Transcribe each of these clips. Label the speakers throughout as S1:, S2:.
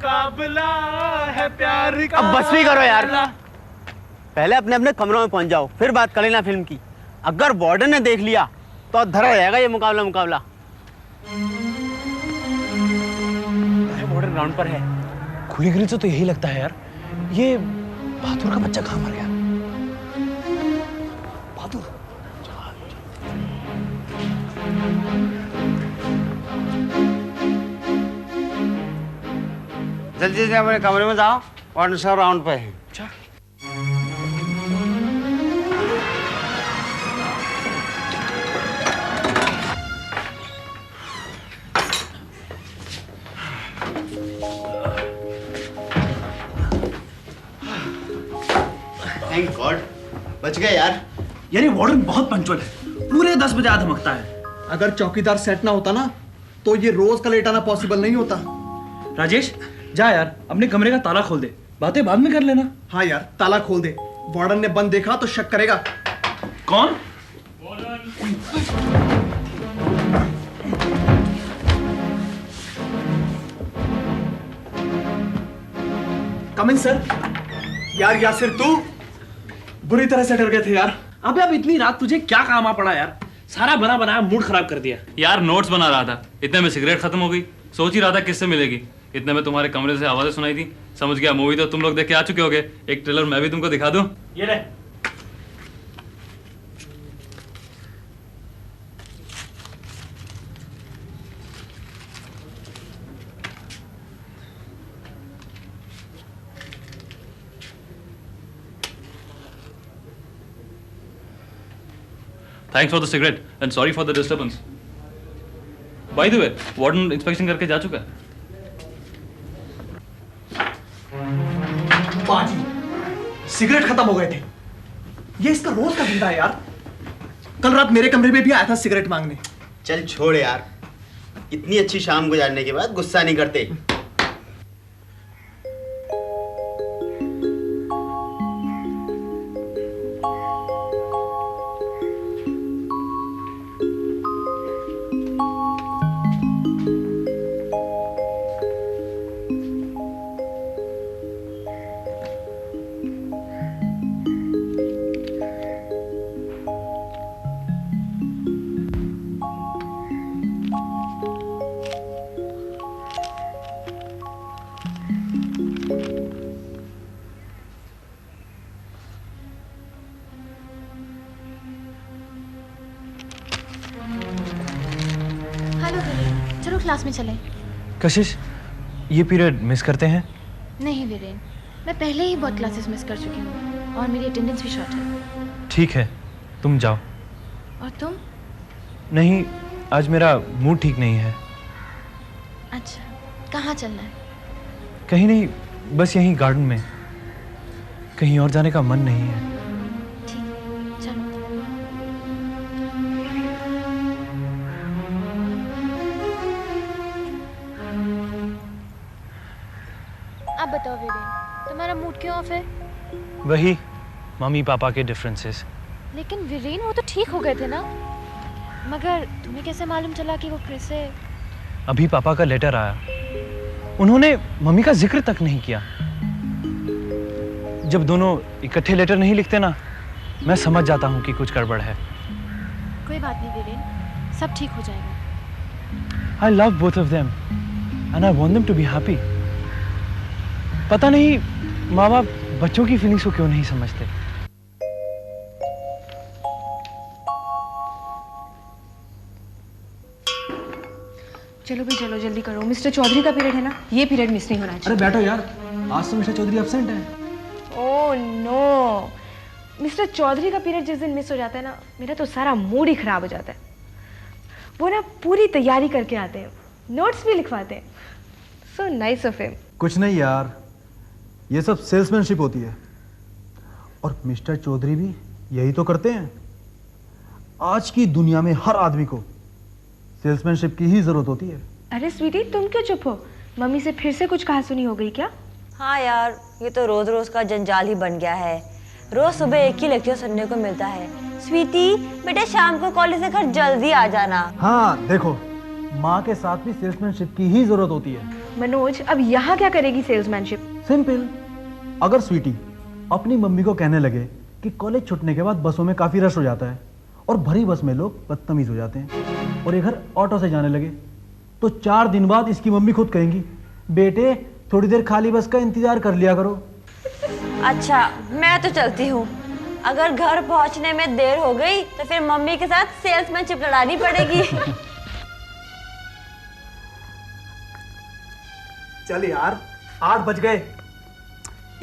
S1: मुकाबला है प्यार का।
S2: अब बस भी करो यार, पहले अपने अपने कमरों में पहुंच जाओ, फिर बात कर लेना फिल्म की। अगर वार्डन ने देख लिया तो धरा हो जाएगा ये मुकाबला। वार्डन ग्राउंड पर है।
S3: खुली गली से तो यही लगता है यार, ये बहादुर का बच्चा कहाँ मर गया? बहादुर
S2: जल्दी से अपने कमरे में जाओ, वार्डन साहब राउंड पे है।
S3: अच्छा।
S2: थैंक गॉड, बच गए यार।
S3: यार ये वार्डन बहुत पंक्चुअल है, पूरे 10 बजे धमकता है।
S1: अगर चौकीदार सेट ना होता ना तो ये रोज का लेट आना पॉसिबल नहीं होता।
S3: राजेश जा यार, अपने कमरे का ताला खोल दे, बातें बाद में कर लेना।
S1: हाँ यार, ताला खोल दे, वार्डन ने बंद देखा तो शक करेगा।
S3: कौन?
S1: कम इन सर। यार यासिर तू बुरी तरह से डर गए थे यार।
S3: अबे अब इतनी रात तुझे क्या काम आ पड़ा यार, सारा बना बनाया मूड खराब कर दिया।
S4: यार नोट्स बना रहा था, इतने में सिगरेट खत्म हो गई। सोच ही रहा था किससे मिलेगी, इतने में तुम्हारे कमरे से आवाजें सुनाई थी। समझ गया मूवी तो तुम लोग देख के आ चुके होगे, एक ट्रेलर मैं भी तुमको दिखा दूं।
S3: ये ले।
S4: Thanks for the cigarette and sorry for the disturbance. By the way, warden inspection करके जा चुका है।
S1: बाजी, सिगरेट खत्म हो गए थे। ये इसका रोज का धंधा है यार। कल रात मेरे कमरे में भी आया था सिगरेट मांगने।
S2: चल छोड़ यार, इतनी अच्छी शाम गुजारने के बाद गुस्सा नहीं करते।
S5: चलो क्लास में चलें।
S3: कशिश, ये पीरियड मिस करते हैं?
S5: नहीं वीरेन, मैं पहले ही बहुत क्लासेस मिस कर चुकी हूँ और मेरी अटेंडेंस भी शॉर्ट है।
S3: ठीक है, तुम जाओ।
S5: और तुम?
S3: नहीं, आज मेरा मूड ठीक नहीं है।
S5: अच्छा, कहाँ चलना है?
S3: कहीं नहीं, बस यहीं गार्डन में। कहीं और जाने का मन नहीं है।
S5: ठीक, चलो। अब बताओ वीरेन, तुम्हारा मूड क्यों ऑफ है?
S3: वही मम्मी पापा के डिफरेंसेस।
S5: लेकिन वीरेन वो तो ठीक हो गए थे ना? मगर तुम्हें कैसे मालूम चला कि वो फिर से?
S3: अभी पापा का लेटर आया, उन्होंने मम्मी का जिक्र तक नहीं किया। जब दोनों इकट्ठे लेटर नहीं लिखते ना, मैं समझ जाता हूँ कि कुछ गड़बड़ है।
S5: कोई बात नहीं वीरेन, सब ठीक हो जाएगा।
S3: I love both of them and I want them to be happy. पता नहीं माँ बाप बच्चों की फीलिंग्स को क्यों नहीं समझते।
S6: चलो भाई चलो, जल्दी करो। मिस्टर चौधरी का पीरियड है ना, ये पीरियड मिस नहीं होना चाहिए।
S1: अरे बैठो यार, आज तो मिस्टर चौधरी एब्सेंट है।
S6: ओह नो, मिस्टर चौधरी का पीरियड जिस दिन मिस हो जाता है ना, मेरा तो सारा मूड ही खराब हो जाता है। वो ना पूरी तैयारी करके आते हैं, नोट्स भी लिखवाते हैं। So nice of him.
S7: कुछ नहीं यार, ये सब सेल्समैनशिप होती है और मिस्टर चौधरी भी यही तो करते हैं। आज की दुनिया में हर आदमी को सेल्समैनशिप की ही जरूरत होती है।
S6: अरे स्वीटी, तुम क्यों चुप हो? मम्मी से फिर से कुछ कहा सुनी हो गई क्या?
S8: हाँ यार, ये तो रोज रोज का जंजाल ही बन गया है। रोज सुबह एक ही लेक्चर सुनने को मिलता है। स्वीटी बेटा, शाम को कॉलेज से घर जल्दी आ जाना।
S7: हाँ देखो, माँ के साथ भी सेल्समैनशिप की ही जरूरत होती है।
S6: मनोज, अब यहाँ क्या करेगी सेल्समैनशिप?
S7: सिंपल। अगर स्वीटी अपनी मम्मी को कहने लगे कि कॉलेज छूटने के बाद बसों में काफ़ी रश हो जाता है और भरी बस में लोग बदतमीज हो जाते हैं और ये घर ऑटो से जाने लगे, तो 4 दिन बाद इसकी मम्मी खुद कहेंगी, बेटे थोड़ी देर खाली बस का इंतजार कर लिया करो।
S8: अच्छा, मैं तो चलती हूँ। अगर घर पहुँचने में देर हो गई तो फिर मम्मी के साथ सेल्समैनशिप लड़ानी पड़ेगी।
S1: चल यार, 8 बज गए।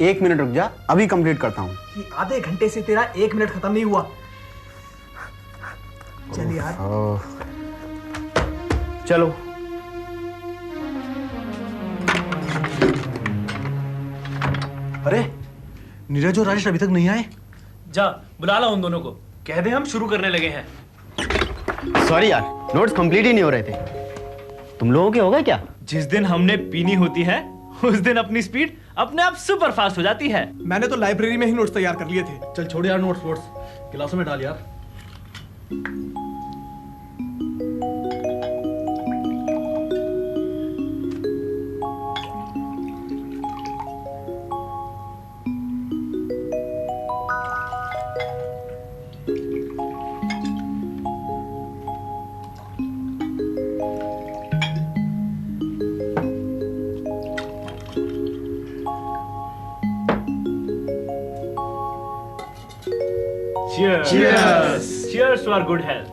S2: 1 मिनट रुक जा, अभी कंप्लीट करता हूँ।
S1: कि आधे घंटे से तेरा 1 मिनट खत्म नहीं हुआ। चल यार।
S2: चलो।
S7: अरे नीरज और राजेश अभी तक नहीं आए?
S3: जा बुला ला उन दोनों को, कह दे हम शुरू करने लगे हैं।
S2: सॉरी यार, नोट्स कंप्लीट ही नहीं हो रहे थे। तुम लोगों के हो गए क्या?
S3: जिस दिन हमने पीनी होती है उस दिन अपनी स्पीड अपने आप सुपर फास्ट हो जाती है।
S1: मैंने तो लाइब्रेरी में ही नोट्स तैयार कर लिए थे।
S7: चल छोड़ यार, नोट्स गिलासों में डाल यार।
S3: Cheers! Cheers to our good health.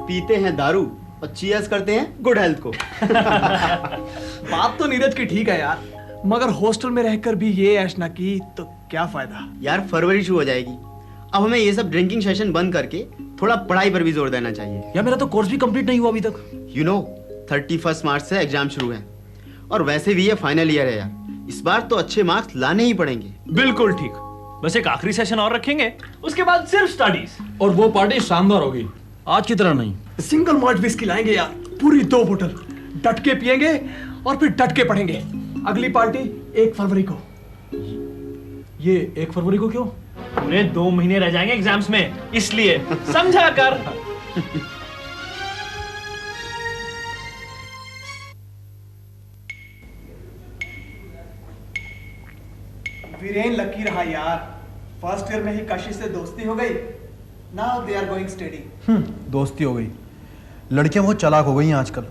S2: पीते हैं दारू और चीयर्स करते हैं गुड हेल्थ को।
S1: बात तो नीरज की ठीक है यार, मगर हॉस्टल में रहकर भी ये ऐश ना की तो क्या फायदा।
S2: यार फरवरी शुरू हो जाएगी, अब हमें ये सब ड्रिंकिंग सेशन बंद करके थोड़ा पढ़ाई पर भी जोर देना चाहिए।
S7: यार मेरा तो कोर्स भी कंप्लीट नहीं हुआ अभी तक।
S2: यू नो 31 मार्च से एग्जाम शुरू है और वैसे भी ये फाइनल ईयर है यार, इस बार तो अच्छे मार्क्स लाने ही पड़ेंगे।
S3: बिल्कुल ठीक, बस एक आखिरी सेशन और रखेंगे, उसके बाद सिर्फ स्टडीज।
S7: और वो पार्टी शानदार होगी, आज की तरह नहीं।
S1: सिंगल मॉल्ट विस्की लाएंगे यार, पूरी 2 बोतल, डट के पिएंगे और फिर डट के पढ़ेंगे। अगली पार्टी 1 फरवरी को।
S7: ये 1 फरवरी को क्यों?
S3: उन्हें 2 महीने रह जाएंगे एग्जाम्स में, इसलिए समझा कर।
S1: वीरेन लकी रहा यार, फर्स्ट ईयर में ही कशिश से दोस्ती हो गई। Now they are going study.
S7: दोस्ती हो गई। लड़कियां बहुत चालाक हो गई हैं आजकल।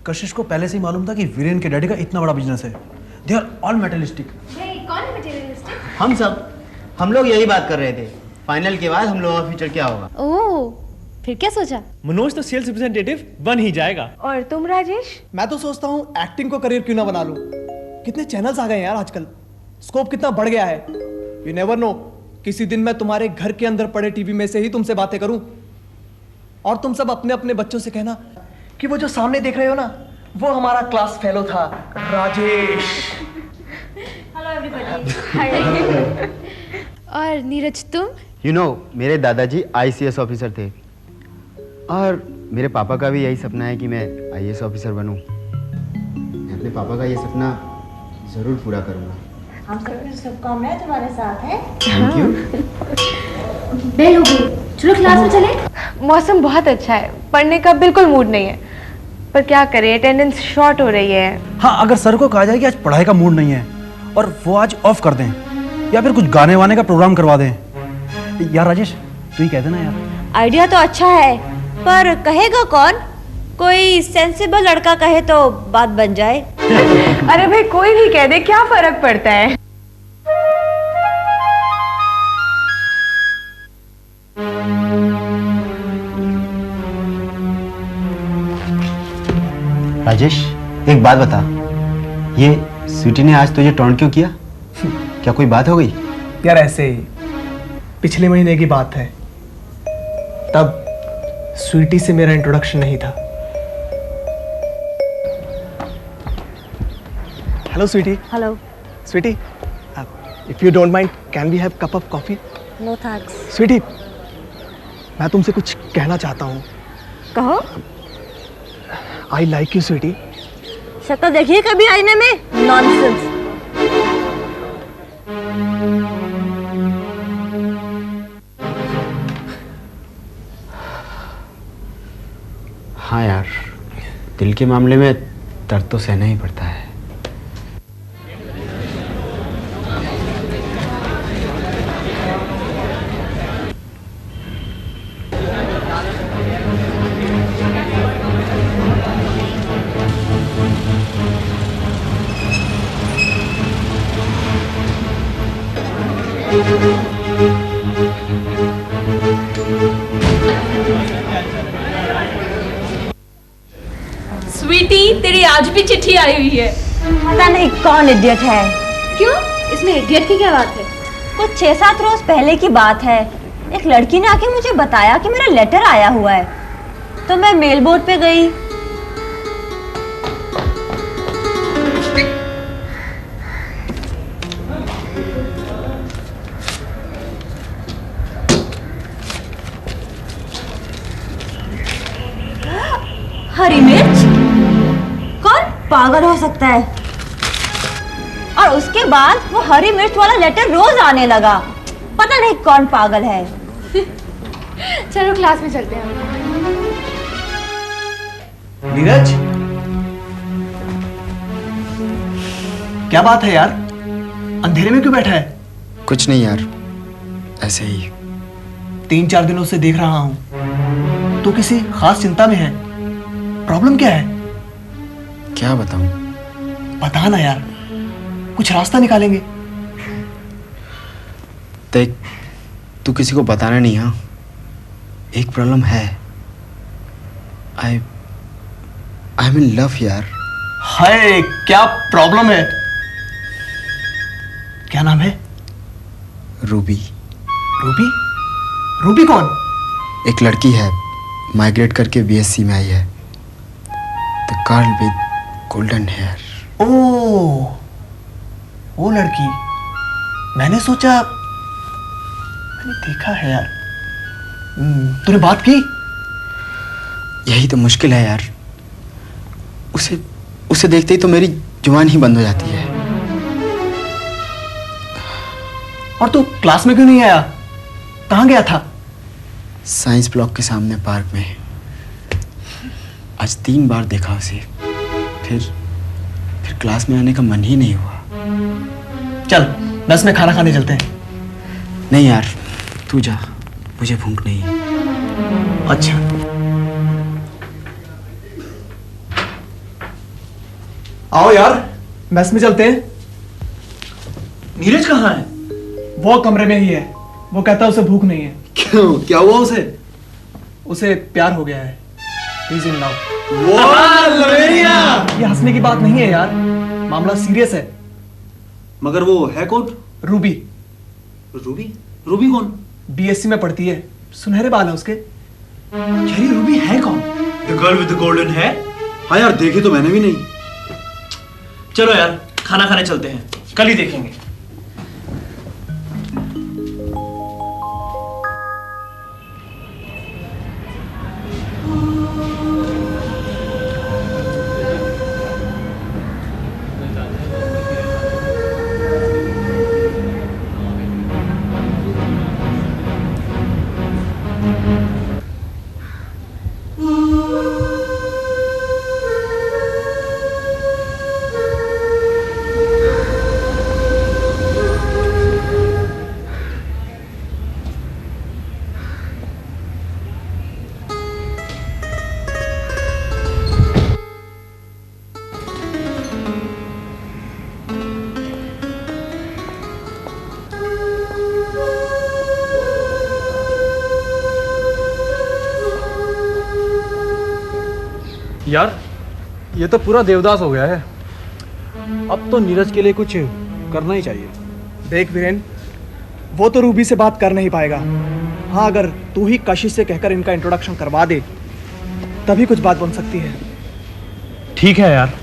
S7: कशिश को पहले से ही मालूम था कि वीरेन के डैडी का इतना बड़ा बिजनेस है। They are all materialistic.
S6: कौन है मटेरियलिस्टिक?
S2: हम लोग यही बात कर रहे थे, फाइनल के बाद हम लोगों का फ्यूचर क्या होगा।
S5: ओह, फिर क्या सोचा?
S3: मनोज तो सेल्स रिप्रेजेंटेटिव बन ही जाएगा।
S6: और तुम राजेश?
S1: मैं तो सोचता हूँ एक्टिंग को करियर क्यों ना बना लूं। कितने चैनल्स आ गए हैं यार आजकल, स्कोप कितना बढ़ गया है। यू नेवर नो, किसी दिन मैं तुम्हारे घर के अंदर पड़े टीवी में से ही तुमसे बातें करूं और तुम सब अपने अपने बच्चों से कहना कि वो जो सामने देख रहे हो ना, वो हमारा क्लास फेलो था, राजेश।
S8: Hello everybody.
S5: और नीरज तुम?
S2: यू नो मेरे दादाजी ICS ऑफिसर थे और मेरे पापा का भी यही सपना है कि मैं IAS ऑफिसर बनूं। मैं अपने पापा का ये सपना जरूर पूरा करूंगा।
S8: हम सबकी शुभकामनाएं तुम्हारे साथ हैं।
S2: Thank you.
S5: बेल हो गई, चलो क्लास में चले।
S6: मौसम बहुत अच्छा है, पढ़ने का बिल्कुल मूड नहीं है, पर क्या करें, अटेंडेंस शॉर्ट हो रही है।
S7: हाँ, अगर सर को कहा जाए कि आज पढ़ाई का मूड नहीं है और वो आज ऑफ कर दें या फिर कुछ गाने वाने का प्रोग्राम करवा दें। यार राजेश, तू ही कह देना यार।
S8: आइडिया तो अच्छा है, पर कहेगा कौन? कोई सेंसिबल लड़का कहे तो बात बन जाए।
S6: अरे भाई, कोई भी कह दे, क्या फर्क पड़ता है।
S2: राजेश एक बात बता, ये स्वीटी ने आज तुझे टॉन्ट क्यों किया? क्या कोई बात हो गई?
S1: यार ऐसे ही, पिछले महीने की बात है, तब स्वीटी से मेरा इंट्रोडक्शन नहीं था। Hello Sweety.
S8: Hello.
S1: Sweety, if you don't mind, can we have cup of coffee?
S8: No thanks.
S1: Sweety, मैं तुमसे कुछ कहना चाहता हूँ।
S8: कहो।
S1: I like you Sweety.
S8: शक्ल देखिए कभी आईने में? नॉनसेंस।
S2: हाँ यार, दिल के मामले में दर्द तो सहना ही पड़ता है।
S9: स्वीटी, तेरी आज भी चिट्ठी आई हुई है।
S8: पता नहीं कौन इडियट है।
S9: क्यों? इसमें इडियट की क्या बात है?
S8: कुछ 6-7 रोज पहले की बात है। एक लड़की ने आके मुझे बताया कि मेरा लेटर आया हुआ है, तो मैं मेल बोर्ड पे गई। हरी मिर्च? कौन पागल हो सकता है? और उसके बाद वो हरी मिर्च वाला लेटर रोज आने लगा। पता नहीं कौन पागल है।
S6: चलो क्लास में चलते हैं।
S1: नीरज, क्या बात है यार? अंधेरे में क्यों बैठा है?
S2: कुछ नहीं यार, ऐसे ही।
S1: 3-4 दिनों से देख रहा हूं तो किसी खास चिंता में है। प्रॉब्लम क्या है?
S2: क्या बताऊं?
S1: बता ना यार, कुछ रास्ता निकालेंगे।
S2: देख, तू किसी को बताना नहीं। हाँ, एक प्रॉब्लम है। आई एम इन लव यार।
S1: हाय, क्या प्रॉब्लम है? क्या नाम है?
S2: रूबी।
S1: रूबी? रूबी कौन?
S2: एक लड़की है, माइग्रेट करके बीएससी में आई है। The girl with golden hair.
S1: Oh, वो लड़की। मैंने सोचा मैंने देखा है यार। तूने बात की?
S2: यही तो मुश्किल है यार। उसे देखते ही तो मेरी जुबान ही बंद हो जाती है।
S1: और तू क्लास में क्यों नहीं आया? कहाँ गया था?
S2: साइंस ब्लॉक के सामने पार्क में। आज 3 बार देखा उसे। फिर क्लास में आने का मन ही नहीं हुआ।
S1: चल, मेस में खाना खाने चलते हैं।
S2: नहीं यार, तू जा, मुझे भूख नहीं है।
S1: अच्छा। आओ यार, मेस में चलते हैं।
S7: नीरज कहाँ है?
S1: वो कमरे में ही है। वो कहता है उसे भूख नहीं है।
S7: क्यों, क्या हुआ उसे?
S1: उसे प्यार हो गया है। He's in love।
S7: वाह,
S1: ये हंसने की बात नहीं है यार, मामला सीरियस है।
S7: मगर वो है कौन?
S1: रूबी।
S7: रूबी? रूबी कौन?
S1: बीएससी में पढ़ती है, सुनहरे बाल है उसके।
S7: यार, ये रूबी है कौन? The girl with the golden है? हाँ यार, देखी तो मैंने भी नहीं। चलो यार, खाना खाने चलते हैं, कल ही देखेंगे।
S3: यार, ये तो पूरा देवदास हो गया है। अब तो नीरज के लिए कुछ करना ही चाहिए।
S1: देख वीरेन, वो तो रूबी से बात कर नहीं पाएगा। हाँ, अगर तू ही कशिश से कहकर इनका इंट्रोडक्शन करवा दे, तभी कुछ बात बन सकती है।
S3: ठीक है यार,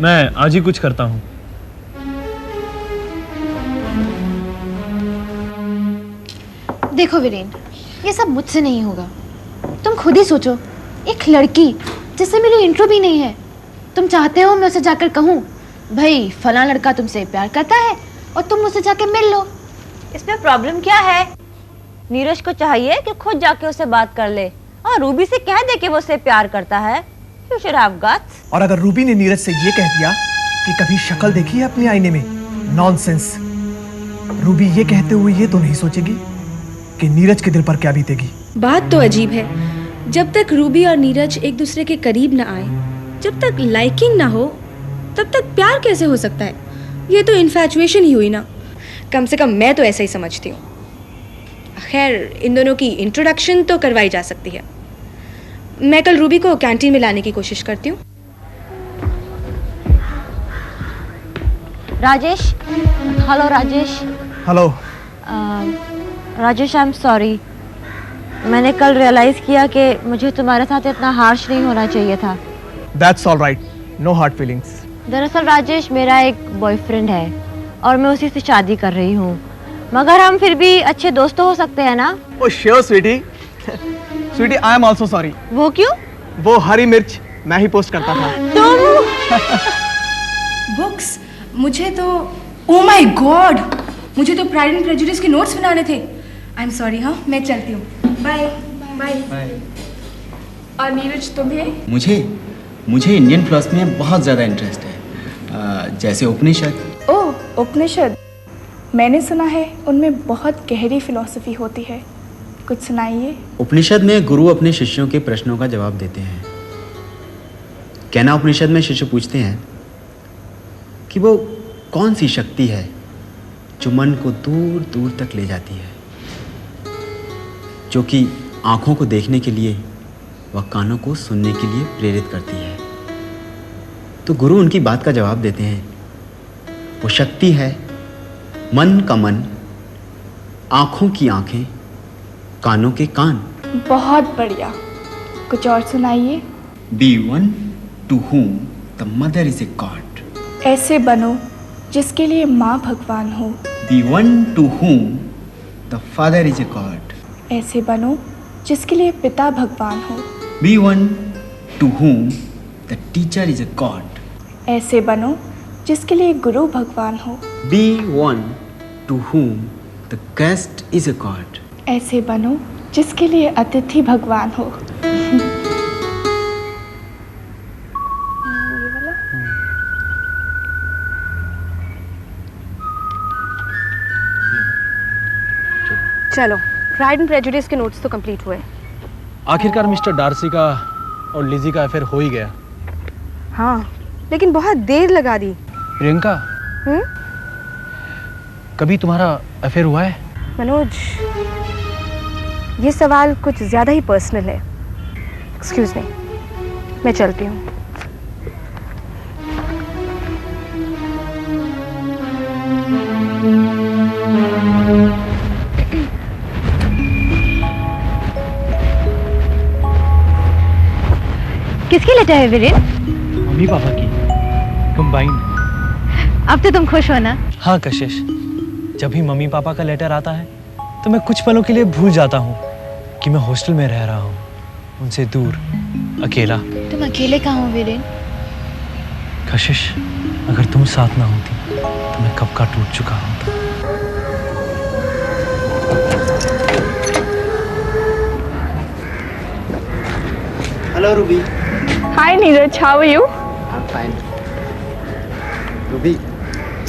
S3: मैं आज ही कुछ करता हूँ।
S5: देखो वीरेन, ये सब मुझसे नहीं होगा। तुम खुद ही सोचो, एक लड़की जिससे मेरी इंट्रो भी नहीं है, तुम चाहते हो मैं उसे जाकर कहूँ भाई फलां लड़का तुमसे प्यार करता है, और तुम मुझसे जाके मिल लो।
S8: इसमें प्रॉब्लम क्या है? नीरज को चाहिए कि खुद जाके उससे बात कर ले और रूबी से कह दे कि वो उससे प्यार करता है। You should have guts।
S1: और अगर रूबी ने नीरज से ये कह दिया कि कभी शक्ल देखी है अपने आईने में, नॉनसेंस। रूबी ये कहते हुए ये तो नहीं सोचेगी कि नीरज के दिल पर क्या बीतेगी।
S6: बात तो अजीब है, जब तक रूबी और नीरज एक दूसरे के करीब ना आए, जब तक लाइकिंग ना हो, तब तक प्यार कैसे हो सकता है? ये तो इन्फैचुएशन ही हुई ना। कम से कम मैं तो ऐसा ही समझती हूँ। खैर, इन दोनों की इंट्रोडक्शन तो करवाई जा सकती है। मैं कल रूबी को कैंटीन में लाने की कोशिश करती हूँ।
S8: Rajesh, hello Rajesh.
S1: Hello.
S8: Rajesh, I am sorry. मैंने कल रियलाइज किया कि मुझे तुम्हारे साथ इतना हार्श नहीं होना चाहिए था।
S1: That's all right, no hard feelings.
S8: दरअसल राजेश, मेरा एक बॉयफ्रेंड है और मैं उसी से शादी कर रही हूँ, मगर हम फिर भी अच्छे दोस्त तो हो सकते हैं ना?
S1: Oh sure sweetie. Sweetie, I am also sorry.
S8: वो क्यों?
S1: वो हरी मिर्च मैं ही पोस्ट करता था।
S6: बुक्स, मुझे तो, ओ माय गॉड, मुझे तो प्राइड एंड प्रेजुडिस के नोट्स बनाने थे। I am sorry. हाँ, मैं चलती हूँ। Bye bye. और नीरज, तुम्हें?
S2: मुझे इंडियन फिलोसफी में बहुत ज़्यादा इंटरेस्ट है, जैसे उपनिषद।
S10: ओह, उपनिषद मैंने सुना है उनमें बहुत गहरी फिलॉसफी होती है, कुछ सुनाइए।
S2: उपनिषद में गुरु अपने शिष्यों के प्रश्नों का जवाब देते हैं। कहना उपनिषद में शिष्य पूछते हैं कि वो कौन सी शक्ति है जो मन को दूर दूर तक ले जाती है, जो कि आँखों को देखने के लिए व कानों को सुनने के लिए प्रेरित करती है। तो गुरु उनकी बात का जवाब देते हैं, वो शक्ति है मन का मन, आँखों की आँखें, कानों के कान।
S10: बहुत बढ़िया, कुछ और सुनाइए।
S2: Be one to whom the mother is a god.
S10: ऐसे बनो जिसके लिए माँ भगवान हो।
S2: Be one to whom the father is a god.
S10: ऐसे बनो जिसके लिए पिता भगवान हो।
S2: Be one to whom the teacher is a god.
S10: ऐसे बनो जिसके लिए गुरु भगवान हो।
S2: Be one to whom the guest is a god.
S10: ऐसे बनो जिसके लिए अतिथि भगवान हो।
S6: चलो, प्राइड एंड प्रेजुडिस के नोट्स तो कंप्लीट हुए।
S3: आखिरकार मिस्टर डार्सी का और लिजी का अफेयर हो ही गया।
S6: हाँ, लेकिन बहुत देर लगा दी।
S3: प्रियंका, कभी तुम्हारा अफेयर हुआ है?
S6: मनोज, ये सवाल कुछ ज़्यादा ही पर्सनल है। एक्सक्यूज मी, मैं चलती हूँ।
S5: किसकी लेटर है वीरेन?
S3: मम्मी पापा की कंबाइन।
S5: अब तो तुम खुश हो ना?
S3: हाँ कशिश, जब भी मम्मी पापा का लेटर आता है तो मैं कुछ पलों के लिए भूल जाता हूँ कि मैं हॉस्टल में रह रहा हूँ, उनसे दूर, अकेला।
S5: तुम अकेले कहाँ हो वीरेन?
S3: कशिश, अगर तुम साथ ना होती तो मैं कब का टूट चुका होता।
S2: Hello Ruby.
S10: Hi Neeraj, how are you?
S2: I am fine. Ruby,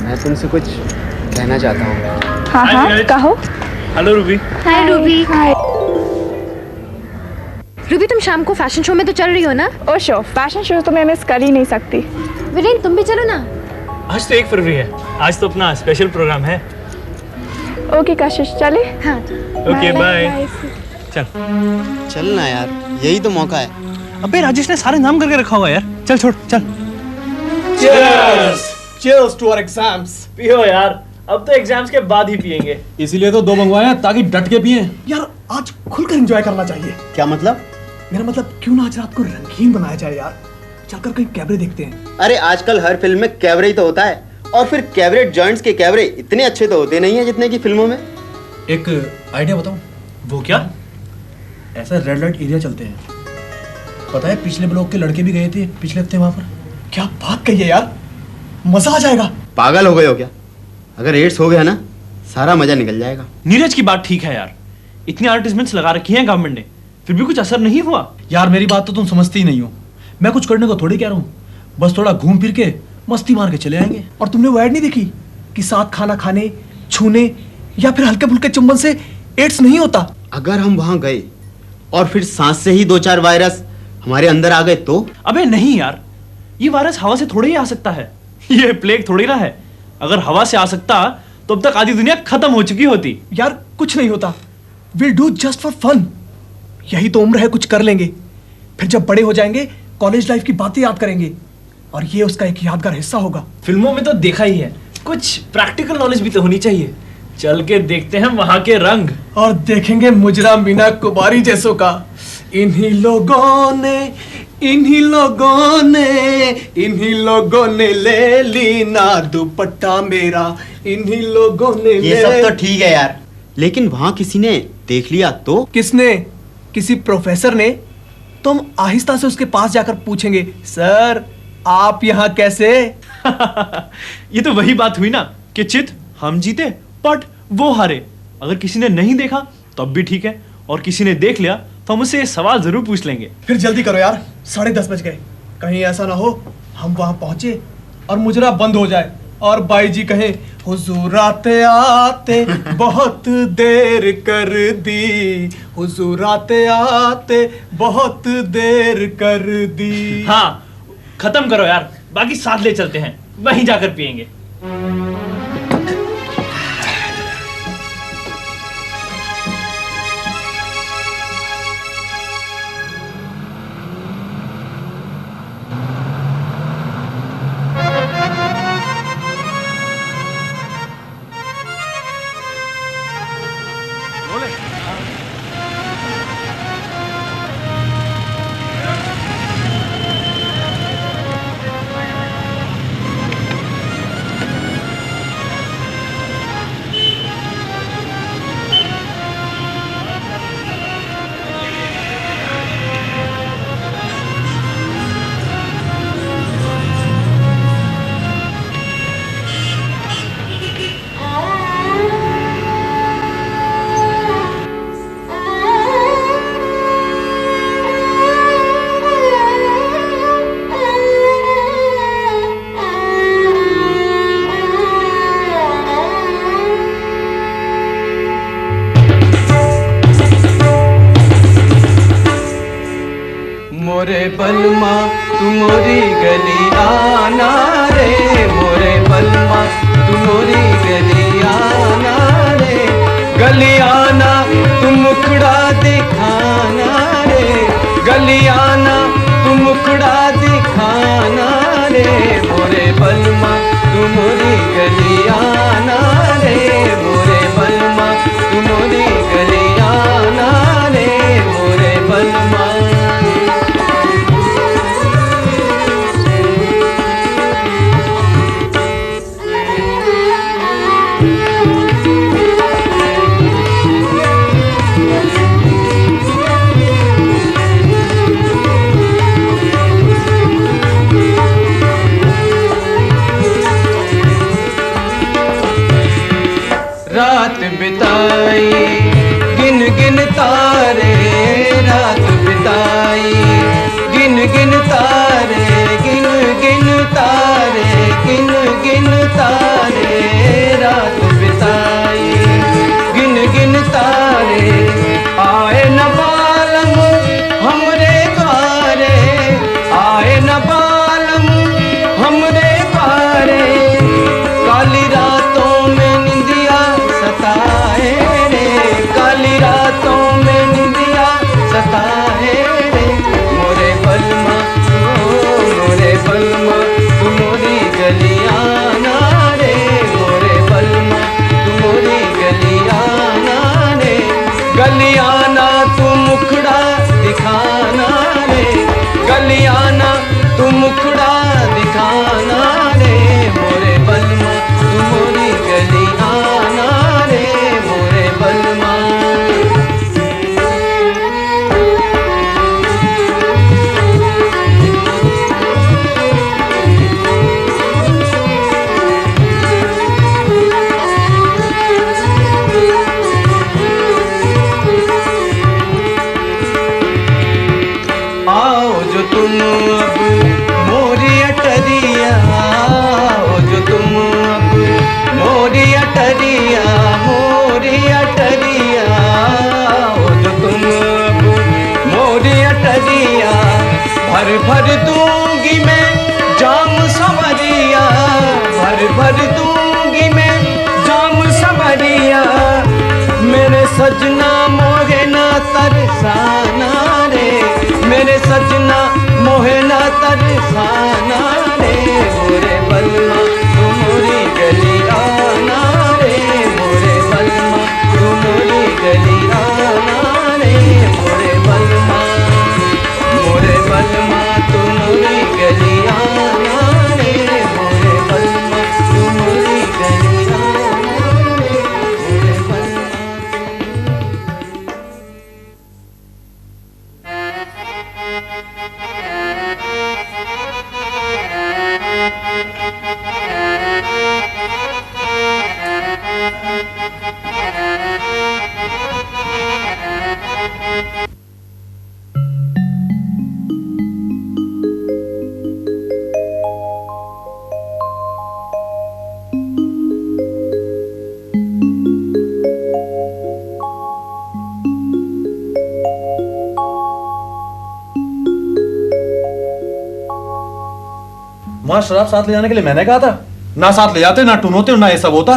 S2: मैं तुमसे कुछ कहना चाहता हूँ।
S10: हाँ हाँ, कहो।
S3: Hello Ruby.
S5: Hi Ruby.
S10: Hi.
S5: Ruby, तुम शाम को फैशन शो में तो चल रही हो ना?
S10: ओ शो, फैशन शो तो मैं मिस कर ही नहीं सकती।
S5: वीरेन, तुम भी चलो ना।
S3: आज तो 1 फरवरी है, आज तो अपना स्पेशल प्रोग्राम है।
S10: ओके कशिश, चले?
S5: हाँ।
S3: Okay bye.
S2: चल ना यार, यही तो मौका है।
S3: अबे राजेश ने सारे नाम करके रखा हुआ है यार, चल छोड़ चल।
S1: Cheers to our exams.
S3: पियो यार, अब तो एग्जाम्स के बाद ही पियेंगे।
S7: इसीलिए तो 2 मंगवाए हैं ताकि डट के पिए।
S1: यार आज खुलकर एंजॉय करना चाहिए।
S2: क्या मतलब?
S1: मेरा मतलब क्यों ना आज रात को रंगीन बनाया जाए यार, चलकर कहीं कैबरे देखते हैं।
S2: अरे आजकल हर फिल्म में कैबरे ही तो होता है, और फिर कैबरे जॉइंट्स के कैबरे इतने अच्छे तो होते नहीं है जितने की फिल्मों में।
S7: एक आइडिया बताऊं?
S3: वो क्या?
S7: ऐसा रेड लाइट एरिया चलते हैं। पता है पिछले ब्लॉक के लड़के भी गए थे पिछले हफ्ते वहां पर।
S1: क्या बात कही है यार, मजा आ जाएगा।
S2: पागल हो गए हो क्या? अगर एड्स हो गया ना, सारा मजा निकल जाएगा।
S3: नीरज की बात ठीक है यार, इतनी एडवर्टाइजमेंट्स लगा रखी हैं गवर्नमेंट ने, फिर भी कुछ असर नहीं हुआ।
S7: यार मेरी बात तो तुम समझती ही नहीं हो। मैं कुछ करने को थोड़ी कह रहा हूँ, बस थोड़ा घूम फिर के मस्ती मार के चले आएंगे।
S1: और तुमने वो ऐड नहीं देखी कि साथ खाना खाने, छूने या फिर हल्के फुल्के चुंबन से एड्स नहीं होता?
S2: अगर हम वहां गए और फिर सांस से ही 2-4 वायरस हमारे अंदर आ गए तो?
S3: अबे नहीं यार, ये वायरस हवा से थोड़े ही आ सकता है, ये प्लेग थोड़ी ना है। अगर हवा से आ सकता तो अब तक आधी दुनिया खत्म हो चुकी होती।
S1: यार कुछ नहीं होता, will do just for fun. यही तो उम्र है, कुछ कर लेंगे, फिर जब बड़े हो जाएंगे कॉलेज लाइफ की बातें याद करेंगे और ये उसका एक यादगार हिस्सा होगा।
S3: फिल्मों में तो देखा ही है, कुछ प्रैक्टिकल नॉलेज भी तो होनी चाहिए। चल के देखते हैं वहां के रंग
S1: और देखेंगे मुजरा मीना कुमारी जैसों का। इन्हीं लोगों ने ले ली ना दुपट्टा मेरा, इन्हीं लोगों ने
S2: ये सब तो ठीक है यार, लेकिन वहां किसी ने देख लिया तो?
S1: किसने? किसी प्रोफेसर ने। तो हम आहिस्ता से उसके पास जाकर पूछेंगे, सर आप यहाँ कैसे?
S3: ये तो वही बात हुई ना कि चित हम जीते बट वो हारे। अगर किसी ने नहीं देखा तब भी ठीक है, और किसी ने देख लिया तो हम उससे ये सवाल जरूर पूछ लेंगे।
S1: फिर जल्दी करो यार, 10:30 बज गए। कहीं ऐसा ना हो हम वहां पहुंचे और मुजरा बंद हो जाए और बाई जी कहें, हुजूर आते आते बहुत देर कर दी, हुजूर आते आते बहुत देर कर दी।
S3: हाँ खत्म करो यार, बाकी साथ ले चलते हैं, वहीं जाकर पियेंगे।
S11: मोरे बलमा तू मोरी गली आना रे, मोरे बलमा तू मोरी गली आना रे, गली आना तू मुखड़ा दिखाना रे, गली आना तू मुखड़ा दिखाना रे, मोरे बलमा तू मोरी गली आना रे, मोरे बलमा तू मोरी गली आना रे, मोरे बलमा। रात बिताई गिन गिन तारे, रात बिताई गिन गिन तारे, गिन गिन तारे, गिन गिन तारे, रात बिताई गिन गिन तारे, आए न बालम हमरे द्वारे, आए न बालम हमरे द्वारे, काली रातों में निंदिया सताए रे, काली रातों में निंदिया सताए रे, मोरे बलमा मोरे बलमा तू मोरी गली आना रे, मोरे बलमा तू मोरी गली आना रे, गली आना तू मुखड़ा दिखाना रे, गली आना तू मुखड़ा दिखाना रे, मोरे बलमा तू मोरी गली आना रे, मोरे बलमा। आओ जो तुम अब मोरी अटरिया, आओ जो तुम अब मोरी अटरिया, मोरी अटरिया, आओ जो तुम अब मोरी अटरिया, भर भर दूंगी मैं जाम सवरिया, भर भर दूंगी मैं जाम सजना मोहे ना तरसाना रे, मेरे सजना मोहे ना तरसाना रे, मोरे बलमा तू मोरी गली आना रे, मोरे बलमा तू मोरी गली आना रे, मोरे बलमा तू मोरी गली आना रे, मोरे बलमा तू मोरी गली आना रे, मोरे बलमा।
S7: वहां शराब साथ ले जाने के लिए मैंने कहा था, ना साथ ले जाते, ना टून होते, ना ये सब होता।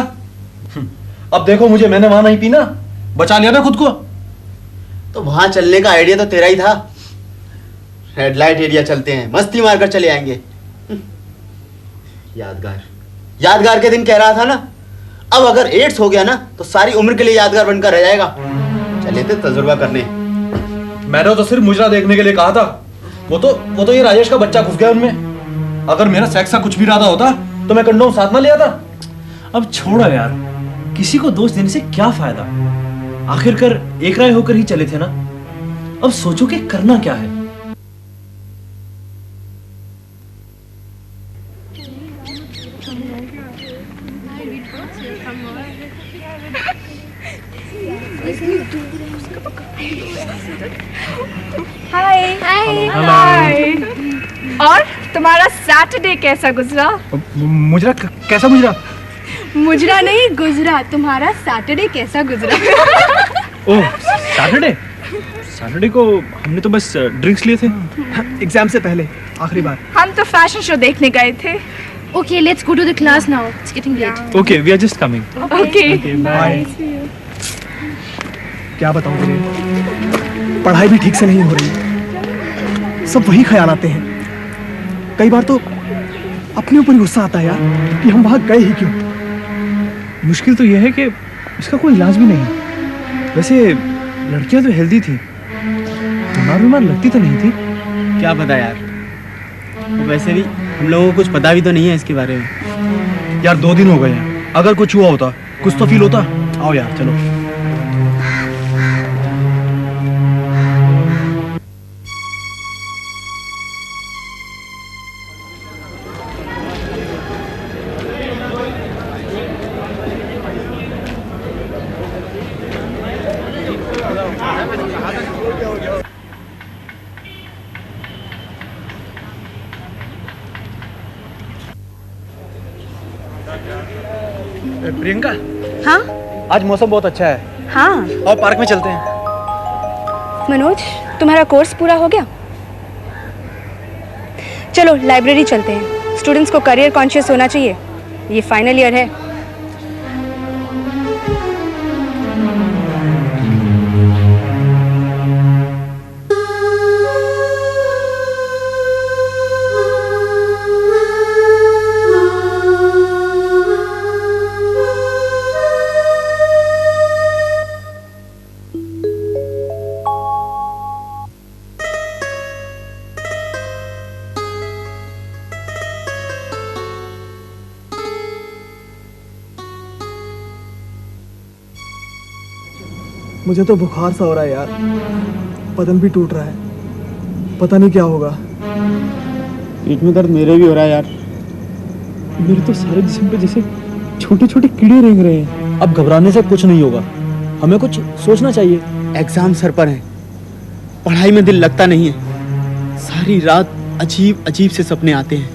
S7: अब देखो मुझे, मैंने वहां नहीं पीना, बचा लिया ना खुद को।
S2: तो वहां चलने का आइडिया तो तेरा ही था। रेड लाइट एरिया चलते हैं, मस्ती मारकर चले आएंगे। यादगार यादगार के दिन कह रहा था ना, अब अगर एड्स हो गया ना तो सारी उम्र के लिए यादगार बनकर रह जाएगा। चले थे तजुर्बा करने।
S7: मैंने तो सिर्फ मुजरा देखने के लिए कहा था। वो तो ये राजेश का बच्चा घुस गया उनमें। अगर मेरा सेक्स का कुछ भी इरादा होता तो मैं कंडोम साथ ना लिया था।
S3: अब छोड़ो यार, किसी को दोष देने से क्या फायदा, आखिरकार एक राय होकर ही चले थे ना। अब सोचो कि करना क्या है।
S10: हाय हाय। और तुम्हारा सैटरडे कैसा गुजरा?
S7: मुजरा कैसा मुजरा?
S10: मुजरा नहीं गुजरा, तुम्हारा सैटरडे कैसा गुजरा?
S3: ओह सैटरडे को हमने तो बस ड्रिंक्स लिए थे
S1: एग्जाम से पहले आखिरी बार।
S10: हम तो फैशन शो देखने गए थे।
S5: Okay, let's go to the class now. It's getting late.
S3: Okay we are just coming.
S10: Okay
S1: bye. क्या बताऊं तुझे, पढ़ाई भी ठीक से नहीं हो रही, सब वही ख्याल आते हैं। कई बार तो अपने ऊपर ही गुस्सा आता है यार कि हम वहां गए ही क्यों।
S3: मुश्किल तो यह है कि इसका कोई इलाज भी नहीं। वैसे लड़कियां तो हेल्दी थी, बीमार लगती तो नहीं थी।
S2: क्या पता यार, वैसे भी हम लोगों को कुछ पता भी तो नहीं है इसके बारे में।
S7: यार 2 दिन हो गए हैं, अगर कुछ हुआ होता, कुछ तो फील होता। आओ यार चलो। प्रियंका,
S6: हाँ
S7: आज मौसम बहुत अच्छा है।
S6: हाँ
S7: और पार्क में चलते हैं।
S6: मनोज, तुम्हारा कोर्स पूरा हो गया? चलो लाइब्रेरी चलते हैं। स्टूडेंट्स को करियर कॉन्शियस होना चाहिए, ये फाइनल ईयर है।
S1: मुझे तो बुखार सा हो रहा है यार, बदन भी टूट रहा है, पता नहीं क्या होगा।
S2: पेट में दर्द मेरे भी हो रहा है यार।
S3: मेरे तो सारे जिस्म पे जैसे छोटे छोटे कीड़े रेंग रहे हैं।
S7: अब घबराने से कुछ नहीं होगा, हमें कुछ सोचना चाहिए।
S2: एग्जाम सर पर है, पढ़ाई में दिल लगता नहीं है। सारी रात अजीब अजीब से सपने आते हैं।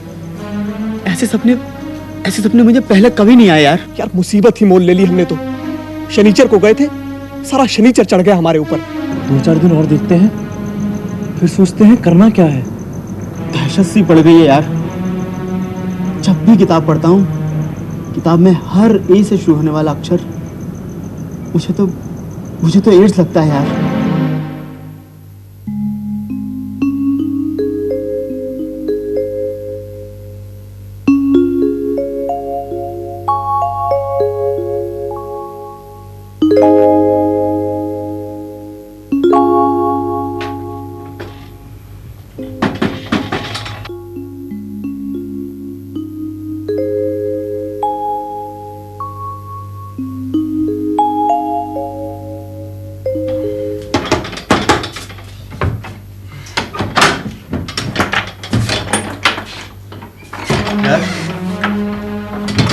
S2: ऐसे सपने मुझे पहले कभी नहीं आए यार।
S1: यार मुसीबत ही मोल ले ली हमने तो। शनिचर को गए थे, सारा शनिचर चढ़ गया हमारे ऊपर।
S3: 2-4 दिन और देखते हैं, फिर सोचते हैं करना क्या है।
S2: दहशत सी पड़ गई है यार। जब भी किताब पढ़ता हूँ, किताब में हर ए से शुरू होने वाला अक्षर मुझे तो एड्स लगता है यार।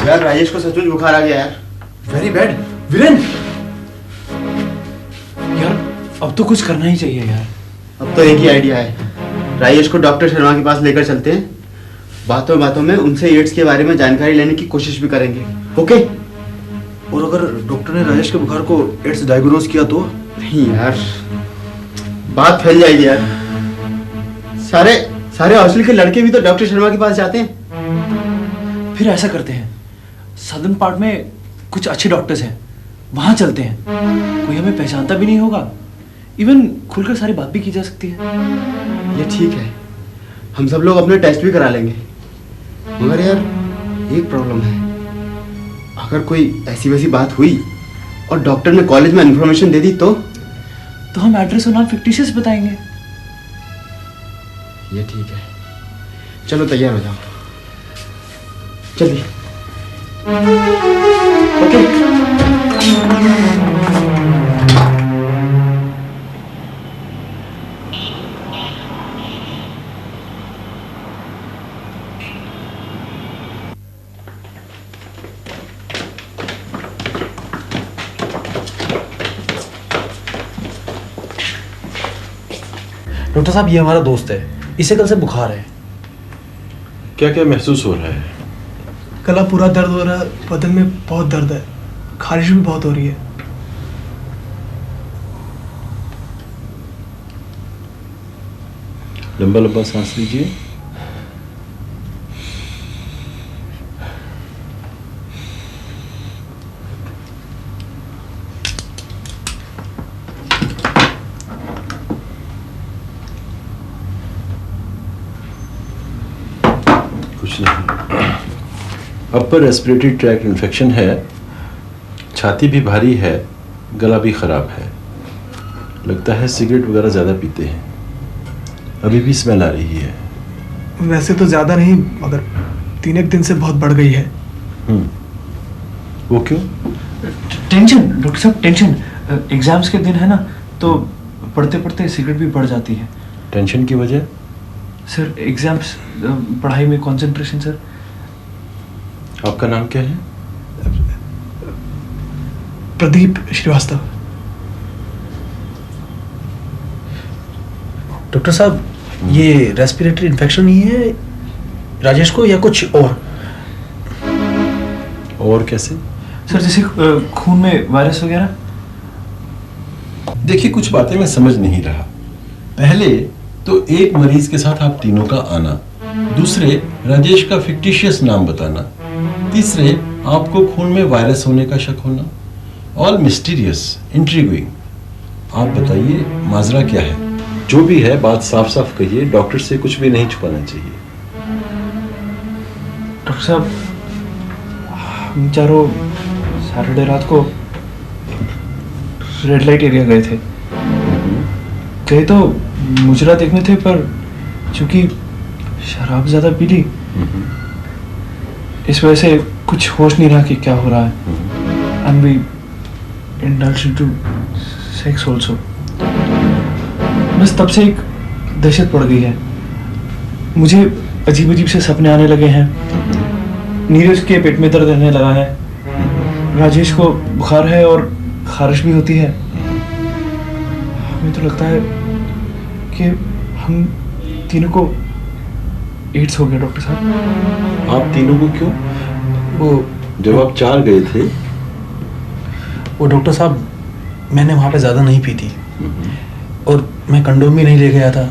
S2: यार राजेश को सचमुच बुखार आ गया यार।
S3: Very bad Viren. यार अब तो कुछ करना ही चाहिए यार।
S2: अब तो एक ही आइडिया है, राजेश को डॉक्टर शर्मा के पास लेकर चलते हैं। बातों बातों में उनसे एड्स के बारे में जानकारी लेने की कोशिश भी करेंगे। ओके?
S7: और अगर डॉक्टर ने राजेश के बुखार को एड्स डायग्नोज किया तो?
S2: नहीं यार, बात फैल जाएगी यार। सारे हॉस्टल के लड़के भी तो डॉक्टर शर्मा के पास जाते हैं।
S3: फिर ऐसा करते हैं, सदर्न पार्ट में कुछ अच्छे डॉक्टर्स हैं, वहां चलते हैं। कोई हमें पहचानता भी नहीं होगा, इवन खुलकर सारी बात भी की जा सकती है।
S2: ये ठीक है, हम सब लोग अपने टेस्ट भी करा लेंगे। मगर यार एक प्रॉब्लम है, अगर कोई ऐसी वैसी बात हुई और डॉक्टर ने कॉलेज में इंफॉर्मेशन दे दी तो
S3: हम एड्रेस और नाम फिक्टिशियस बताएंगे।
S2: ये ठीक है, चलो तैयार हो जाओ। चलिए। ओके।
S7: डॉक्टर साहब ये हमारा दोस्त है, इसे कल से बुखार है।
S12: क्या क्या महसूस हो रहा है?
S1: गला पूरा दर्द हो रहा है, बदन में बहुत दर्द है, खारिश भी बहुत हो रही है।
S12: लंबा लंबा सांस लीजिए। कुछ नहीं, अपर रेस्पिरेटरी ट्रैक्ट इन्फेक्शन है, छाती भी भारी है, गला भी खराब है। लगता है सिगरेट वगैरह ज़्यादा पीते हैं, अभी भी स्मेल आ रही है।
S1: वैसे तो ज़्यादा नहीं, मगर 3 दिन से बहुत बढ़ गई है।
S12: वो क्यों?
S3: टेंशन डॉक्टर साहब, टेंशन। एग्जाम्स के दिन है ना, तो पढ़ते पढ़ते सिगरेट भी बढ़ जाती है।
S12: टेंशन की वजह?
S3: सर एग्जाम्स, पढ़ाई में कंसंट्रेशन। सर
S12: आपका नाम क्या है?
S1: प्रदीप श्रीवास्तव।
S7: डॉक्टर साहब ये रेस्पिरेटरी इन्फेक्शन नहीं है राजेश को, या कुछ
S12: और कैसे?
S3: सर जैसे खून में वायरस वगैरह।
S12: देखिए कुछ बातें मैं समझ नहीं रहा। पहले तो एक मरीज के साथ आप तीनों का आना, दूसरे राजेश का फिक्टिशियस नाम बताना, तीसरे आपको खून में वायरस होने का शक होना। All mysterious, intriguing. आप बताइए माजरा क्या है? जो भी है बात साफ साफ कहिए, डॉक्टर से कुछ भी नहीं छुपाना चाहिए।
S3: डॉक्टर साहब हम चारों सैटरडे रात को रेड लाइट एरिया गए थे। गए तो मुजरा देखने थे, पर चूंकि शराब ज्यादा पी ली, इस वजह से कुछ होश नहीं रहा कि क्या हो रहा है। And we indulge into sex also. बस तब से एक दहशत पड़ गई है मुझे। अजीब अजीब से सपने आने लगे हैं। नीरज के पेट में दर्द रहने लगा है, राजेश को बुखार है और खारिश भी होती है। हमें तो लगता है कि हम तीनों को एड्स हो गया। डॉक्टर साहब
S12: आप तीनों को क्यों? वो जब आप 4 गए थे,
S7: वो डॉक्टर साहब मैंने वहाँ पे ज़्यादा नहीं पी थी और मैं कंडोम भी नहीं ले गया था,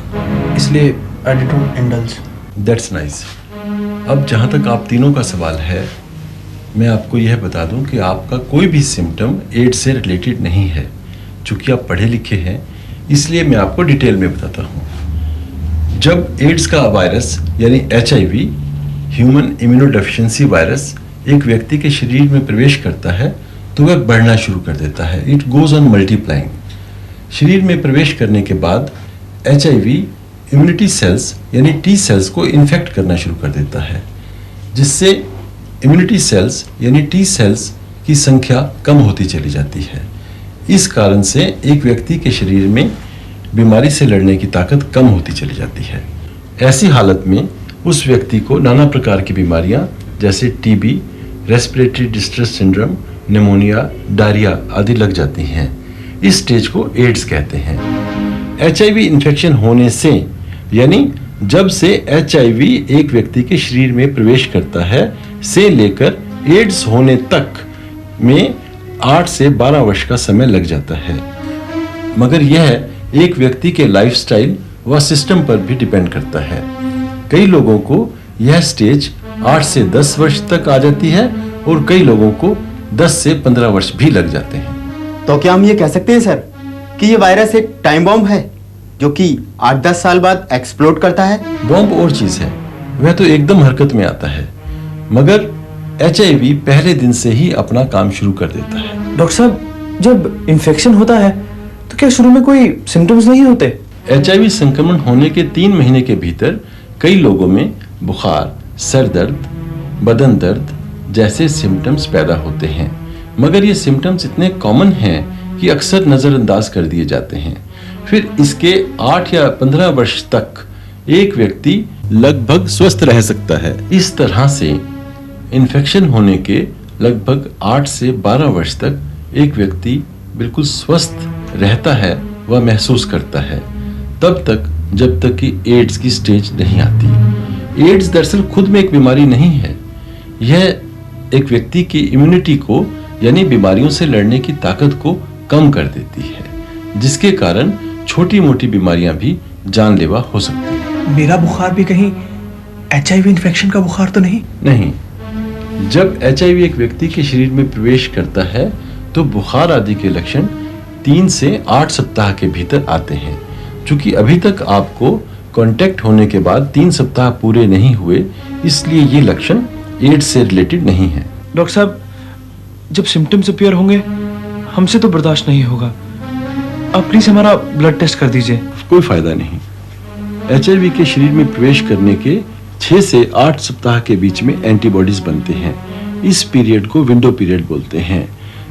S7: इसलिए I didn't indulge.
S12: That's nice. अब जहाँ तक आप तीनों का सवाल है, मैं आपको यह बता दूं कि आपका कोई भी सिम्टम एड्स से रिलेटेड नहीं है। चूंकि आप पढ़े लिखे हैं इसलिए मैं आपको डिटेल में बताता हूँ। जब एड्स का वायरस यानी HIV ह्यूमन इम्यूनोडेफिशिएंसी वायरस एक व्यक्ति के शरीर में प्रवेश करता है तो वह बढ़ना शुरू कर देता है। It goes on multiplying. शरीर में प्रवेश करने के बाद HIV इम्यूनिटी सेल्स यानी T सेल्स को इन्फेक्ट करना शुरू कर देता है, जिससे इम्यूनिटी सेल्स यानी T सेल्स की संख्या कम होती चली जाती है। इस कारण से एक व्यक्ति के शरीर में बीमारी से लड़ने की ताकत कम होती चली जाती है। ऐसी हालत में उस व्यक्ति को नाना प्रकार की बीमारियां जैसे TB, respiratory distress syndrome, pneumonia, diarrhoea आदि लग जाती हैं। इस स्टेज को एड्स कहते हैं। HIV इन्फेक्शन होने से यानी जब से HIV एक व्यक्ति के शरीर में प्रवेश करता है से लेकर एड्स होने तक में 8 से 12 वर्ष का समय लग जाता है, मगर यह एक व्यक्ति के लाइफस्टाइल व सिस्टम पर भी डिपेंड करता है। कई लोगों को यह स्टेज 8 से 10 वर्ष तक आ जाती है और कई लोगों को 10 से 15 वर्ष भी लग जाते हैं।
S2: तो क्या हम ये कह सकते हैं सर कि ये वायरस एक टाइम बॉम्ब है जो कि 8-10 साल बाद एक्सप्लोड करता है?
S12: बॉम्ब और चीज है, वह तो एकदम हरकत में आता है, मगर HIV पहले दिन से ही अपना काम शुरू कर देता है।
S3: डॉक्टर साहब, जब इन्फेक्शन होता है तो क्या शुरू में कोई सिम्टम्स नहीं होते?
S12: HIV संक्रमण होने के 3 महीने के भीतर कई लोगों में बुखार, सर दर्द, बदन दर्द जैसे सिम्टम्स पैदा होते हैं, मगर ये सिम्टम्स इतने कॉमन हैं कि अक्सर नज़रअंदाज कर दिए जाते हैं। फिर इसके 8 या 15 वर्ष तक एक व्यक्ति लगभग स्वस्थ रह सकता है। इस तरह से इन्फेक्शन होने के लगभग 8 से 12 वर्ष तक एक व्यक्ति बिल्कुल स्वस्थ रहता है व महसूस करता है, तब तक जब तक कि एड्स की स्टेज नहीं आती। एड्स दरअसल खुद में एक बीमारी नहीं है, यह एक व्यक्ति की इम्यूनिटी को यानी बीमारियों से लड़ने की ताकत को कम कर देती है, जिसके कारण छोटी मोटी बीमारियां भी जानलेवा हो सकती हैं।
S1: मेरा बुखार भी कहीं HIV इन्फेक्शन का बुखार तो नहीं?
S12: नहीं। जब HIV एक व्यक्ति के शरीर में प्रवेश करता है तो बुखार आदि के लक्षण 3 से 8 सप्ताह के भीतर आते हैं। चूंकि अभी तक आपको कांटेक्ट होने के बाद 3 सप्ताह पूरे नहीं हुए, इसलिए ये लक्षण एड्स से रिलेटेड नहीं है।
S3: डॉक्टर साहब, जब सिम्टम्स अपीयर होंगे हमसे तो बर्दाश्त नहीं होगा, आप प्लीज हमारा ब्लड टेस्ट कर दीजिए।
S12: कोई फायदा नहीं। HIV के शरीर में प्रवेश करने के 6 से 8 सप्ताह के बीच में एंटीबॉडीज बनते हैं। इस पीरियड को विंडो पीरियड बोलते हैं।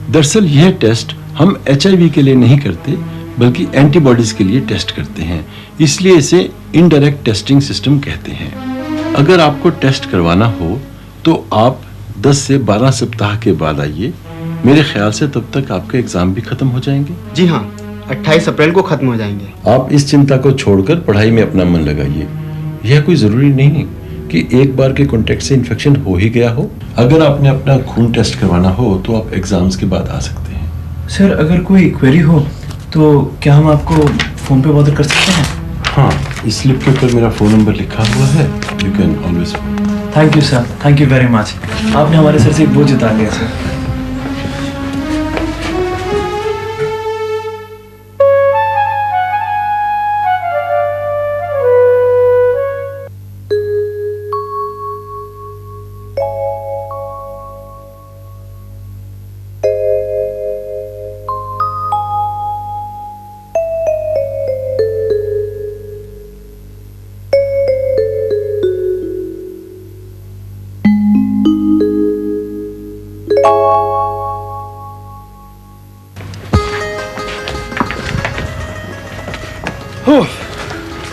S12: दरअसल यह टेस्ट हम HIV के लिए नहीं करते बल्कि एंटीबॉडीज के लिए टेस्ट करते हैं, इसलिए इसे इनडायरेक्ट टेस्टिंग सिस्टम कहते हैं। अगर आपको टेस्ट करवाना हो तो आप 10 से 12 सप्ताह के बाद आइए। मेरे ख्याल से तब तक आपके एग्जाम भी खत्म हो जाएंगे।
S2: जी हाँ, 28 अप्रैल को खत्म हो जाएंगे।
S12: आप इस चिंता को छोड़कर पढ़ाई में अपना मन लगाइए। यह कोई जरूरी नहीं कि एक बार के कॉन्टेक्ट से इन्फेक्शन हो ही गया हो। अगर आपने अपना खून टेस्ट करवाना हो तो आप एग्जाम्स के बाद आ सकते हैं।
S3: सर, अगर कोई क्वेरी हो तो क्या हम आपको फोन पे बॉदर कर सकते हैं?
S12: हाँ, इस स्लिप के ऊपर मेरा फोन नंबर लिखा हुआ है। You can always phone.
S3: Thank you sir, thank you very much. आपने हमारे सर से एक बोझ उतार लिया सर।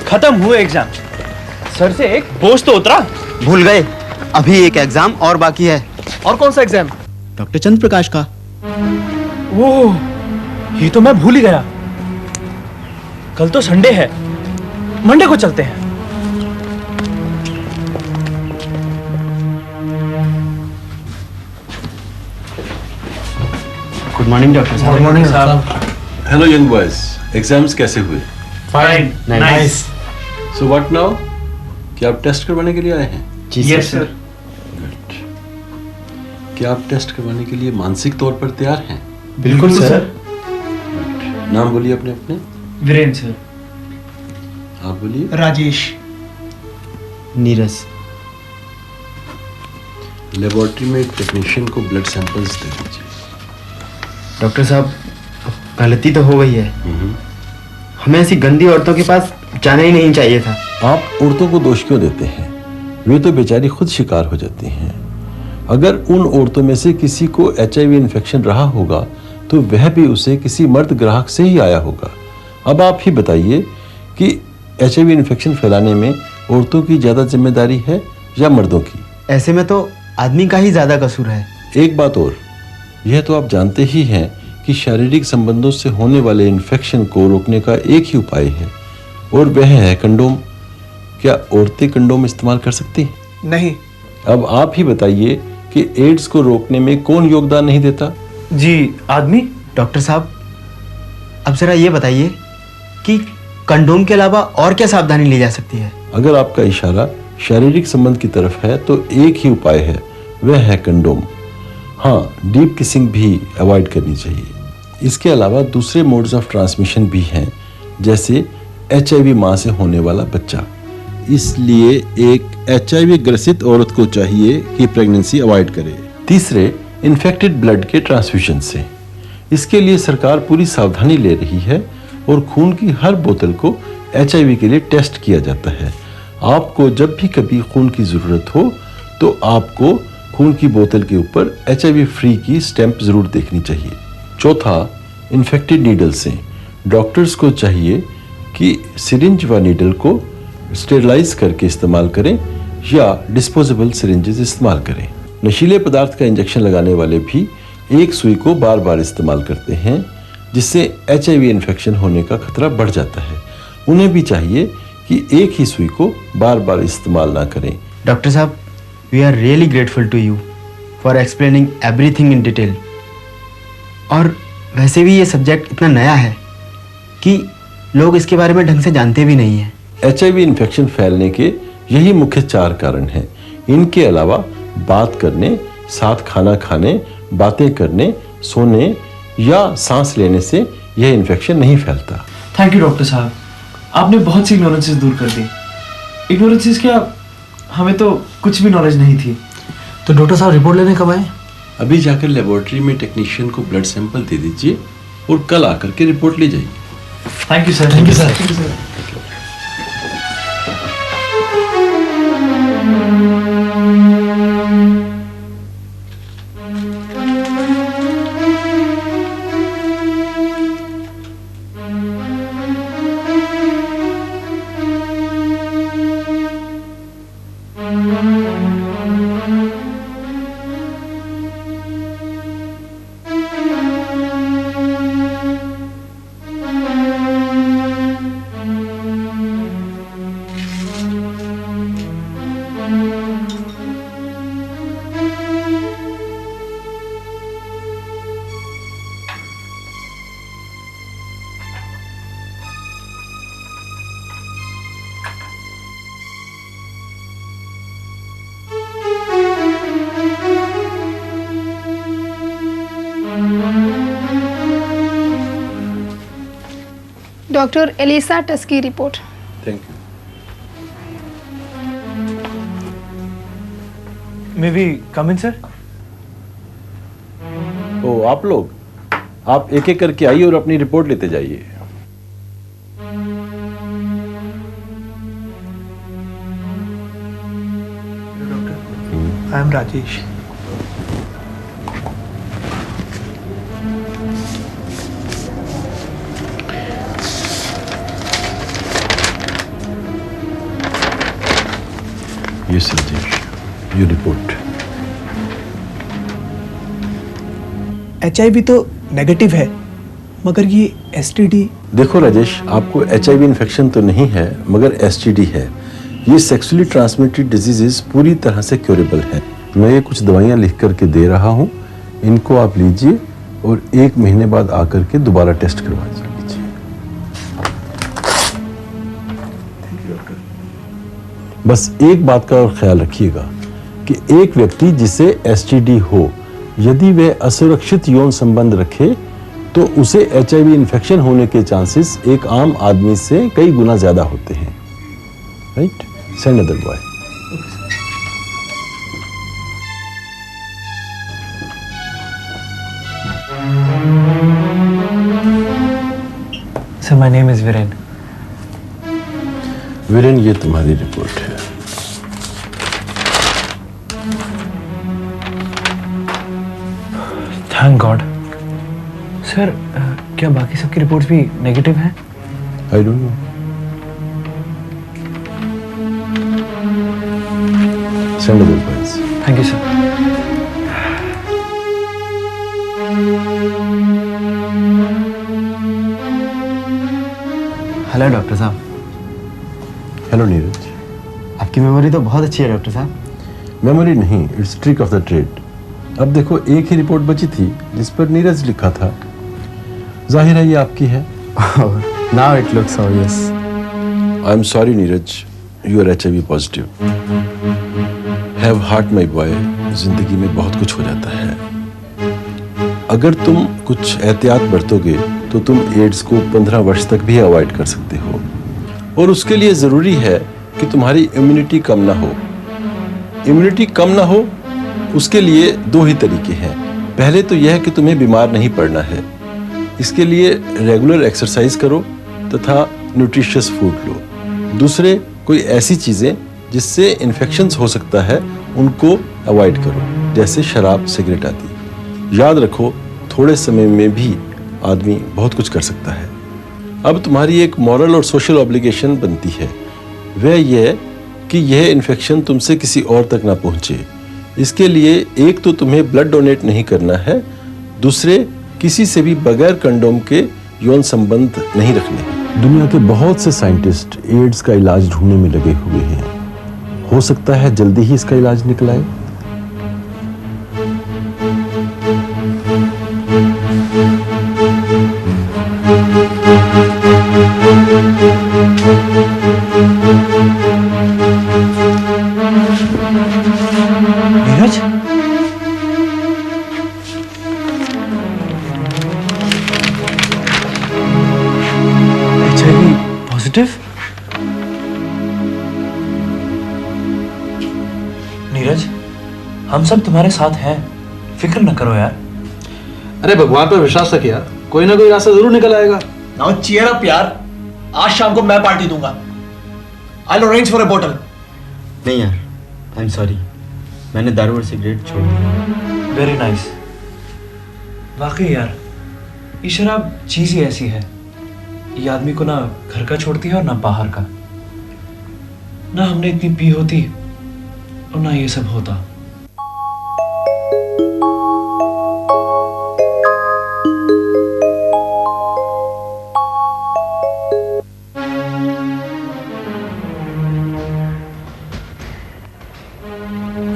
S1: खत्म हुए एग्जाम। सर से एक बोझ तो उतरा।
S2: भूल गए, अभी एक एग्जाम और बाकी है।
S1: और कौन सा एग्जाम?
S2: डॉक्टर चंद्र प्रकाश का।
S1: ओह, ये तो मैं भूल ही गया। कल तो संडे है, मंडे को चलते हैं।
S2: गुड मॉर्निंग डॉक्टर साहब।
S3: गुड मॉर्निंग साहब।
S12: हेलो यंग बॉयज, एग्जाम्स कैसे हुए?
S3: Fine, nice.
S12: So what now? क्या आप टेस्ट करवाने के लिए आए हैं?
S2: जी
S3: सर।
S12: गुड। क्या आप टेस्ट करवाने के लिए मानसिक तौर पर तैयार हैं?
S3: बिल्कुल सर।
S12: नाम बोलिए अपने अपने।
S3: वीरेंद्र सर।
S12: आप बोलिए।
S1: राजेश।
S2: नीरज।
S12: लेबोरेटरी में एक टेक्नीशियन को ब्लड सैंपल्स दे दीजिए।
S2: डॉक्टर साहब, गलती तो हो गई है। हमें ऐसी गंदी औरतों के पास जाना ही नहीं चाहिए था।
S12: आप औरतों को दोष क्यों देते हैं? वे तो बेचारी खुद शिकार हो जाती हैं। अगर उन औरतों में से किसी को HIV इन्फेक्शन रहा होगा तो वह भी उसे किसी मर्द ग्राहक से ही आया होगा। अब आप ही बताइए कि HIV इन्फेक्शन फैलाने में औरतों की ज्यादा जिम्मेदारी है या मर्दों की?
S2: ऐसे में तो आदमी का ही ज्यादा कसूर है।
S12: एक बात और, यह तो आप जानते ही हैं कि शारीरिक संबंधों से होने वाले इन्फेक्शन को रोकने का एक ही उपाय है और वह है कंडोम। क्या औरतें कंडोम इस्तेमाल कर सकती हैं?
S1: नहीं।
S12: अब आप ही बताइए कि एड्स को रोकने में कौन योगदान नहीं देता?
S3: जी, आदमी।
S2: डॉक्टर साहब, अब जरा ये बताइए कि कंडोम के अलावा और क्या सावधानी ली जा सकती है?
S12: अगर आपका इशारा शारीरिक संबंध की तरफ है तो एक ही उपाय है, वह है कंडोम। हाँ, डीप किसिंग भी अवॉइड करनी चाहिए। इसके अलावा दूसरे मोड्स ऑफ ट्रांसमिशन भी हैं, जैसे HIV मां से होने वाला बच्चा। इसलिए एक HIV ग्रसित औरत को चाहिए कि प्रेगनेंसी अवॉइड करे। तीसरे, इन्फेक्टेड ब्लड के ट्रांसफ्यूजन से। इसके लिए सरकार पूरी सावधानी ले रही है और खून की हर बोतल को HIV के लिए टेस्ट किया जाता है। आपको जब भी कभी खून की जरूरत हो तो आपको खून की बोतल के ऊपर HIV फ्री की स्टैंप जरूर देखनी चाहिए। चौथा, इन्फेक्टेड नीडल से। डॉक्टर्स को चाहिए कि सिरिंज व नीडल को स्टेरलाइज करके इस्तेमाल करें या डिस्पोजेबल सिरिंजेस इस्तेमाल करें। नशीले पदार्थ का इंजेक्शन लगाने वाले भी एक सुई को बार बार इस्तेमाल करते हैं, जिससे HIV इन्फेक्शन होने का खतरा बढ़ जाता है। उन्हें भी चाहिए कि एक ही सुई को बार बार इस्तेमाल ना करें।
S2: डॉक्टर साहब, we are really grateful to you for explaining everything in detail. और वैसे भी ये सब्जेक्ट इतना नया है कि लोग इसके बारे में ढंग से जानते भी नहीं हैं।
S12: HIV इन्फेक्शन फैलने के यही मुख्य 4 कारण हैं। इनके अलावा बात करने, साथ खाना खाने, बातें करने, सोने या सांस लेने से यह इन्फेक्शन नहीं फैलता।
S3: थैंक यू डॉक्टर साहब, आपने बहुत सी इग्नोरेंसेस दूर कर दी। इग्नोरेंसेस क्या, हमें तो कुछ भी नॉलेज नहीं थी।
S7: तो डॉक्टर साहब रिपोर्ट लेने कब आए?
S12: अभी जाकर लेबोरेटरी में टेक्नीशियन को ब्लड सैंपल दे दीजिए और कल आकर के रिपोर्ट ले जाइए।
S3: Thank you sir.
S7: Thank you sir.
S10: Doctor Elisa Tusky report.
S12: Thank you.
S3: May be come in sir?
S12: ओ, आप लोग, आप एक एक करके आइए और अपनी रिपोर्ट लेते जाइए।
S1: I am Rajesh.
S12: Yes, Rajesh. Your report.
S1: HIV तो नेगेटिव है, मगर ये STD।
S12: देखो राजेश, आपको HIV इन्फेक्शन तो नहीं है मगर STD है। ये सेक्सुअली ट्रांसमिटेड डिजीजेस पूरी तरह से क्योरेबल है। मैं ये कुछ दवाइयाँ लिख करके दे रहा हूँ, इनको आप लीजिए और 1 महीने बाद आकर के दोबारा टेस्ट करवा लीजिए। बस एक बात का और ख्याल रखिएगा कि एक व्यक्ति जिसे STD हो, यदि वह असुरक्षित यौन संबंध रखे तो उसे HIV इन्फेक्शन होने के चांसेस एक आम आदमी से कई गुना ज्यादा होते हैं। Right? Send other boy.
S3: Sir, my name is Viren.
S12: Viren, ये तुम्हारी रिपोर्ट है।
S3: Thank God. सर, क्या बाकी सबकी रिपोर्ट्स भी नेगेटिव हैं?
S12: I don't know. Send other boys.
S3: Thank you sir.
S2: Hello doctor साहब।
S12: हेलो नीरज।
S2: आपकी मेमोरी तो बहुत अच्छी है डॉक्टर साहब।
S12: मेमोरी नहीं, it's trick of the trade. अब देखो, एक ही रिपोर्ट बची थी जिस पर नीरज लिखा था। जाहिर है ये आपकी है।
S2: Now it looks obvious.
S12: I am sorry Neeraj, you are HIV positive. Have heart my boy, जिंदगी में बहुत कुछ हो जाता है। अगर तुम कुछ एहतियात बरतोगे तो तुम एड्स को 15 वर्ष तक भी अवॉइड कर सकते हो। और उसके लिए जरूरी है कि तुम्हारी इम्यूनिटी कम ना हो। इम्यूनिटी कम ना हो उसके लिए 2 ही तरीके हैं। पहले तो यह है कि तुम्हें बीमार नहीं पड़ना है। इसके लिए रेगुलर एक्सरसाइज करो तथा न्यूट्रिशियस फूड लो। दूसरे, कोई ऐसी चीजें जिससे इन्फेक्शंस हो सकता है उनको अवॉइड करो, जैसे शराब, सिगरेट आदि। याद रखो, थोड़े समय में भी आदमी बहुत कुछ कर सकता है। अब तुम्हारी एक मॉरल और सोशल ऑब्लिगेशन बनती है, वह यह कि यह इन्फेक्शन तुमसे किसी और तक ना पहुंचे। इसके लिए एक तो तुम्हें ब्लड डोनेट नहीं करना है, दूसरे किसी से भी बगैर कंडोम के यौन संबंध नहीं रखने। दुनिया के बहुत से साइंटिस्ट एड्स का इलाज ढूंढने में लगे हुए हैं। हो सकता है जल्दी ही इसका इलाज निकल आए।
S3: Neeraj, HIV positive? नीरज, हम सब तुम्हारे साथ हैं, फिक्र न करो यार।
S7: अरे भगवान पर विश्वास रख यार, कोई ना कोई रास्ता जरूर निकल आएगा।
S1: नाउ चीयर अप यार, आज शाम को मैं पार्टी दूंगा। I will arrange for a bottle.
S2: नहीं यार, आई एम सॉरी, मैंने दारू और सिगरेट छोड़ दी।
S3: Very nice. वाकई यार, ये शराब चीज ही ऐसी है, ये आदमी को ना घर का छोड़ती है और ना बाहर का। ना हमने इतनी पी होती और ना ये सब होता।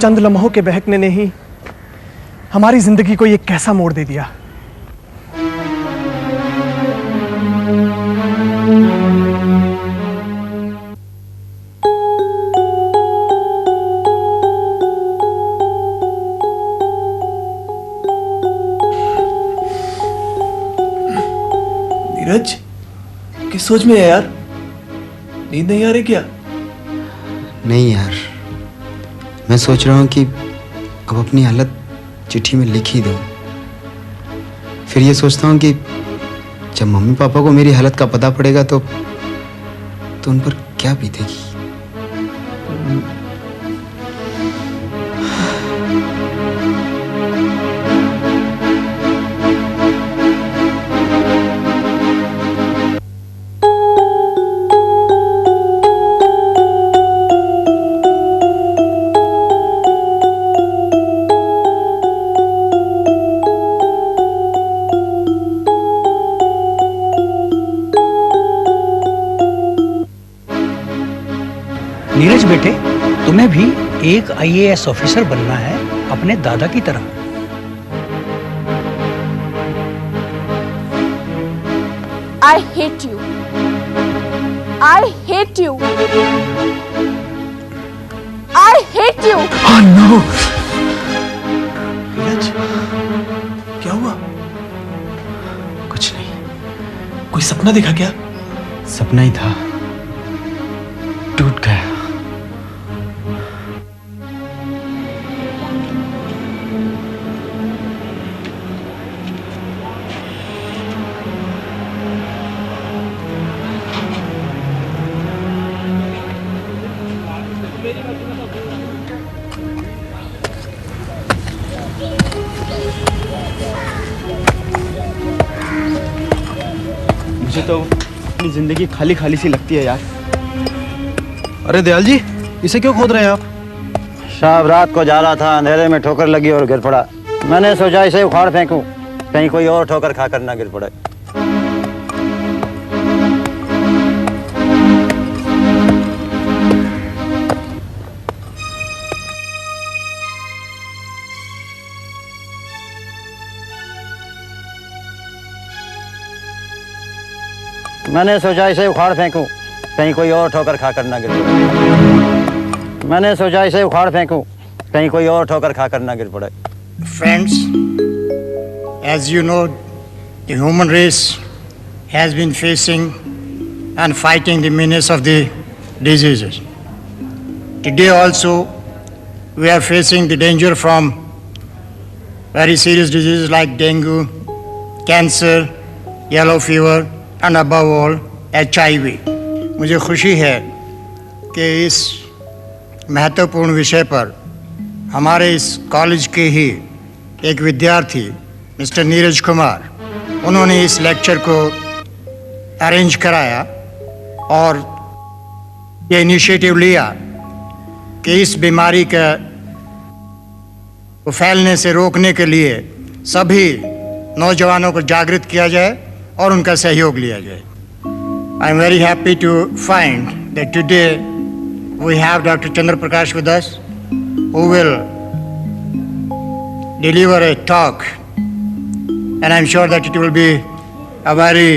S1: चंद लम्हों के बहकने ने ही हमारी जिंदगी को ये कैसा मोड़ दे दिया। नीरज, किस सोच में है यार? नींद नहीं आ रही क्या?
S2: नहीं यार, मैं सोच रहा हूँ कि अब अपनी हालत चिट्ठी में लिख ही दूँ। फिर ये सोचता हूँ कि जब मम्मी पापा को मेरी हालत का पता पड़ेगा तो उन पर क्या बीतेगी।
S13: नीरज बेटे, तुम्हें भी एक IAS ऑफिसर बनना है अपने दादा की तरह।
S10: I hate you. I hate you. I hate you.
S1: Oh no! Neeraj, क्या हुआ?
S3: कोई सपना देखा क्या?
S2: सपना ही था, टूट गया। मुझे तो अपनी जिंदगी खाली खाली सी लगती है यार।
S7: अरे दयाल जी, इसे क्यों खोद रहे हैं आप?
S14: साहब रात को जा रहा था, अंधेरे में ठोकर लगी और गिर पड़ा। मैंने सोचा इसे उखाड़ फेंकूं, कहीं कोई और ठोकर खाकर ना गिर पड़े। मैंने सोचा इसे उखाड़ फेंकूं, कहीं कोई और ठोकर खाकर ना गिर पड़े। मैंने सोचा इसे उखाड़ फेंकूं, कहीं कोई और ठोकर खाकर ना गिर पड़े।
S15: Friends, as you know, the human race has been facing and fighting the menace of the diseases. Today also, we are facing the danger from very serious diseases like dengue, cancer, yellow fever, and above all HIV. मुझे खुशी है कि इस महत्वपूर्ण विषय पर हमारे इस कॉलेज के ही एक विद्यार्थी मिस्टर नीरज कुमार, उन्होंने इस लेक्चर को अरेंज कराया और ये इनिशिएटिव लिया कि इस बीमारी का फैलने से रोकने के लिए सभी नौजवानों को जागृत किया जाए और उनका सहयोग लिया जाए। I am very happy to find that today we have Dr. Chandra Prakash with us, who will deliver a talk, and I am sure that it will be a very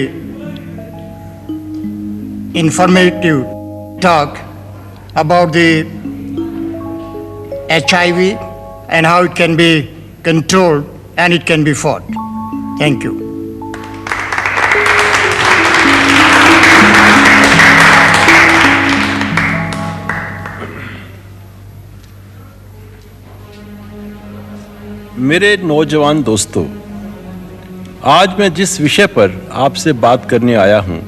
S15: informative talk about the HIV and how it can be controlled and it can be fought. Thank you.
S12: मेरे नौजवान दोस्तों, आज मैं जिस विषय पर आपसे बात करने आया हूं,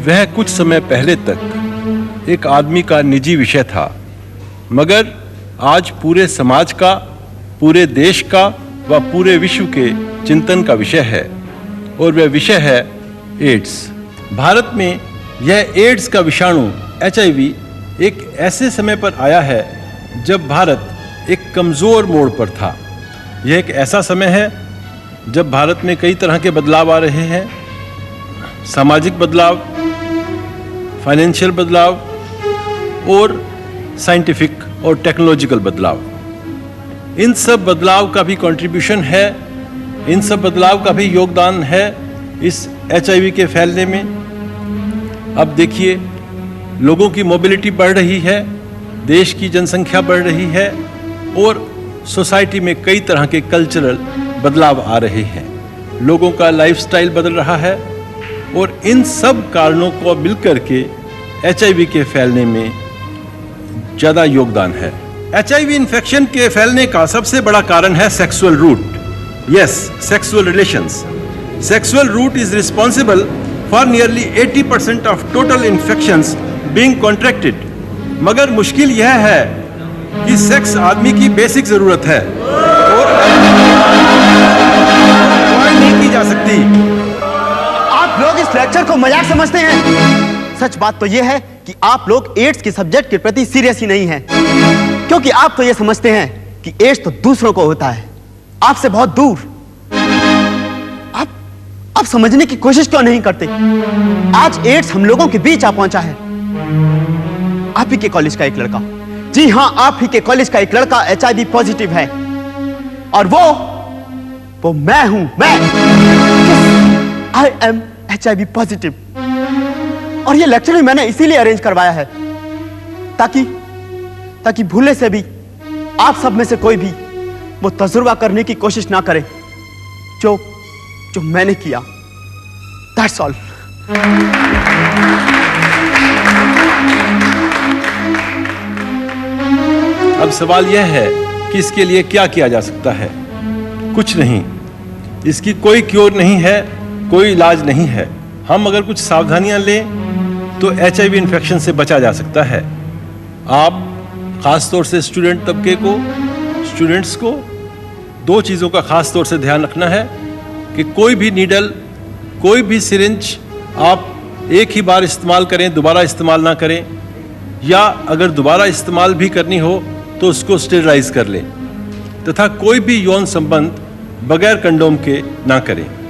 S12: वह कुछ समय पहले तक एक आदमी का निजी विषय था, मगर आज पूरे समाज का, पूरे देश का व पूरे विश्व के चिंतन का विषय है, और वह विषय है एड्स। भारत में यह एड्स का विषाणु HIV एक ऐसे समय पर आया है जब भारत एक कमज़ोर मोड़ पर था। यह एक ऐसा समय है जब भारत में कई तरह के बदलाव आ रहे हैं, सामाजिक बदलाव, फाइनेंशियल बदलाव और साइंटिफिक और टेक्नोलॉजिकल बदलाव। इन सब बदलाव का भी कंट्रीब्यूशन है, इन सब बदलाव का भी योगदान है इस HIV के फैलने में। अब देखिए, लोगों की मोबिलिटी बढ़ रही है, देश की जनसंख्या बढ़ रही है और सोसाइटी में कई तरह के कल्चरल बदलाव आ रहे हैं, लोगों का लाइफस्टाइल बदल रहा है, और इन सब कारणों को मिलकर के HIV के फैलने में ज़्यादा योगदान है। HIV इन्फेक्शन के फैलने का सबसे बड़ा कारण है sexual route. Yes, sexual relations. Sexual route is responsible for nearly 80% of total infections being contracted. मगर मुश्किल यह है कि सेक्स आदमी की बेसिक जरूरत है और नहीं की जा सकती।
S2: आप लोग इस लेक्चर को मजाक समझते हैं। सच बात तो यह है कि आप लोग एड्स के सब्जेक्ट के प्रति सीरियस ही नहीं हैं, क्योंकि आप तो यह समझते हैं कि एड्स तो दूसरों को होता है, आपसे बहुत दूर। आप समझने की कोशिश क्यों नहीं करते? आज एड्स हम लोगों के बीच आ पहुंचा है। आप ही के कॉलेज का एक लड़का, जी हां, आप ही के कॉलेज का एक लड़का HIV पॉजिटिव है, और वो मैं हूं। मैं आई एम HIV पॉजिटिव। और ये लेक्चर भी मैंने इसीलिए अरेंज करवाया है ताकि भूले से भी आप सब में से कोई भी वो तजुर्बा करने की कोशिश ना करे जो मैंने किया।
S1: That's all.
S12: अब सवाल यह है कि इसके लिए क्या किया जा सकता है। कुछ नहीं, इसकी कोई क्योर नहीं है, कोई इलाज नहीं है। हम अगर कुछ सावधानियां लें तो HIV इन्फेक्शन से बचा जा सकता है। आप खास तौर से स्टूडेंट्स को दो चीज़ों का खास तौर से ध्यान रखना है कि कोई भी नीडल, कोई भी सिरिंज आप एक ही बार इस्तेमाल करें, दोबारा इस्तेमाल ना करें, या अगर दोबारा इस्तेमाल भी करनी हो तो उसको स्टेरिलाइज कर लें, तथा कोई भी यौन संबंध बगैर कंडोम के ना करें।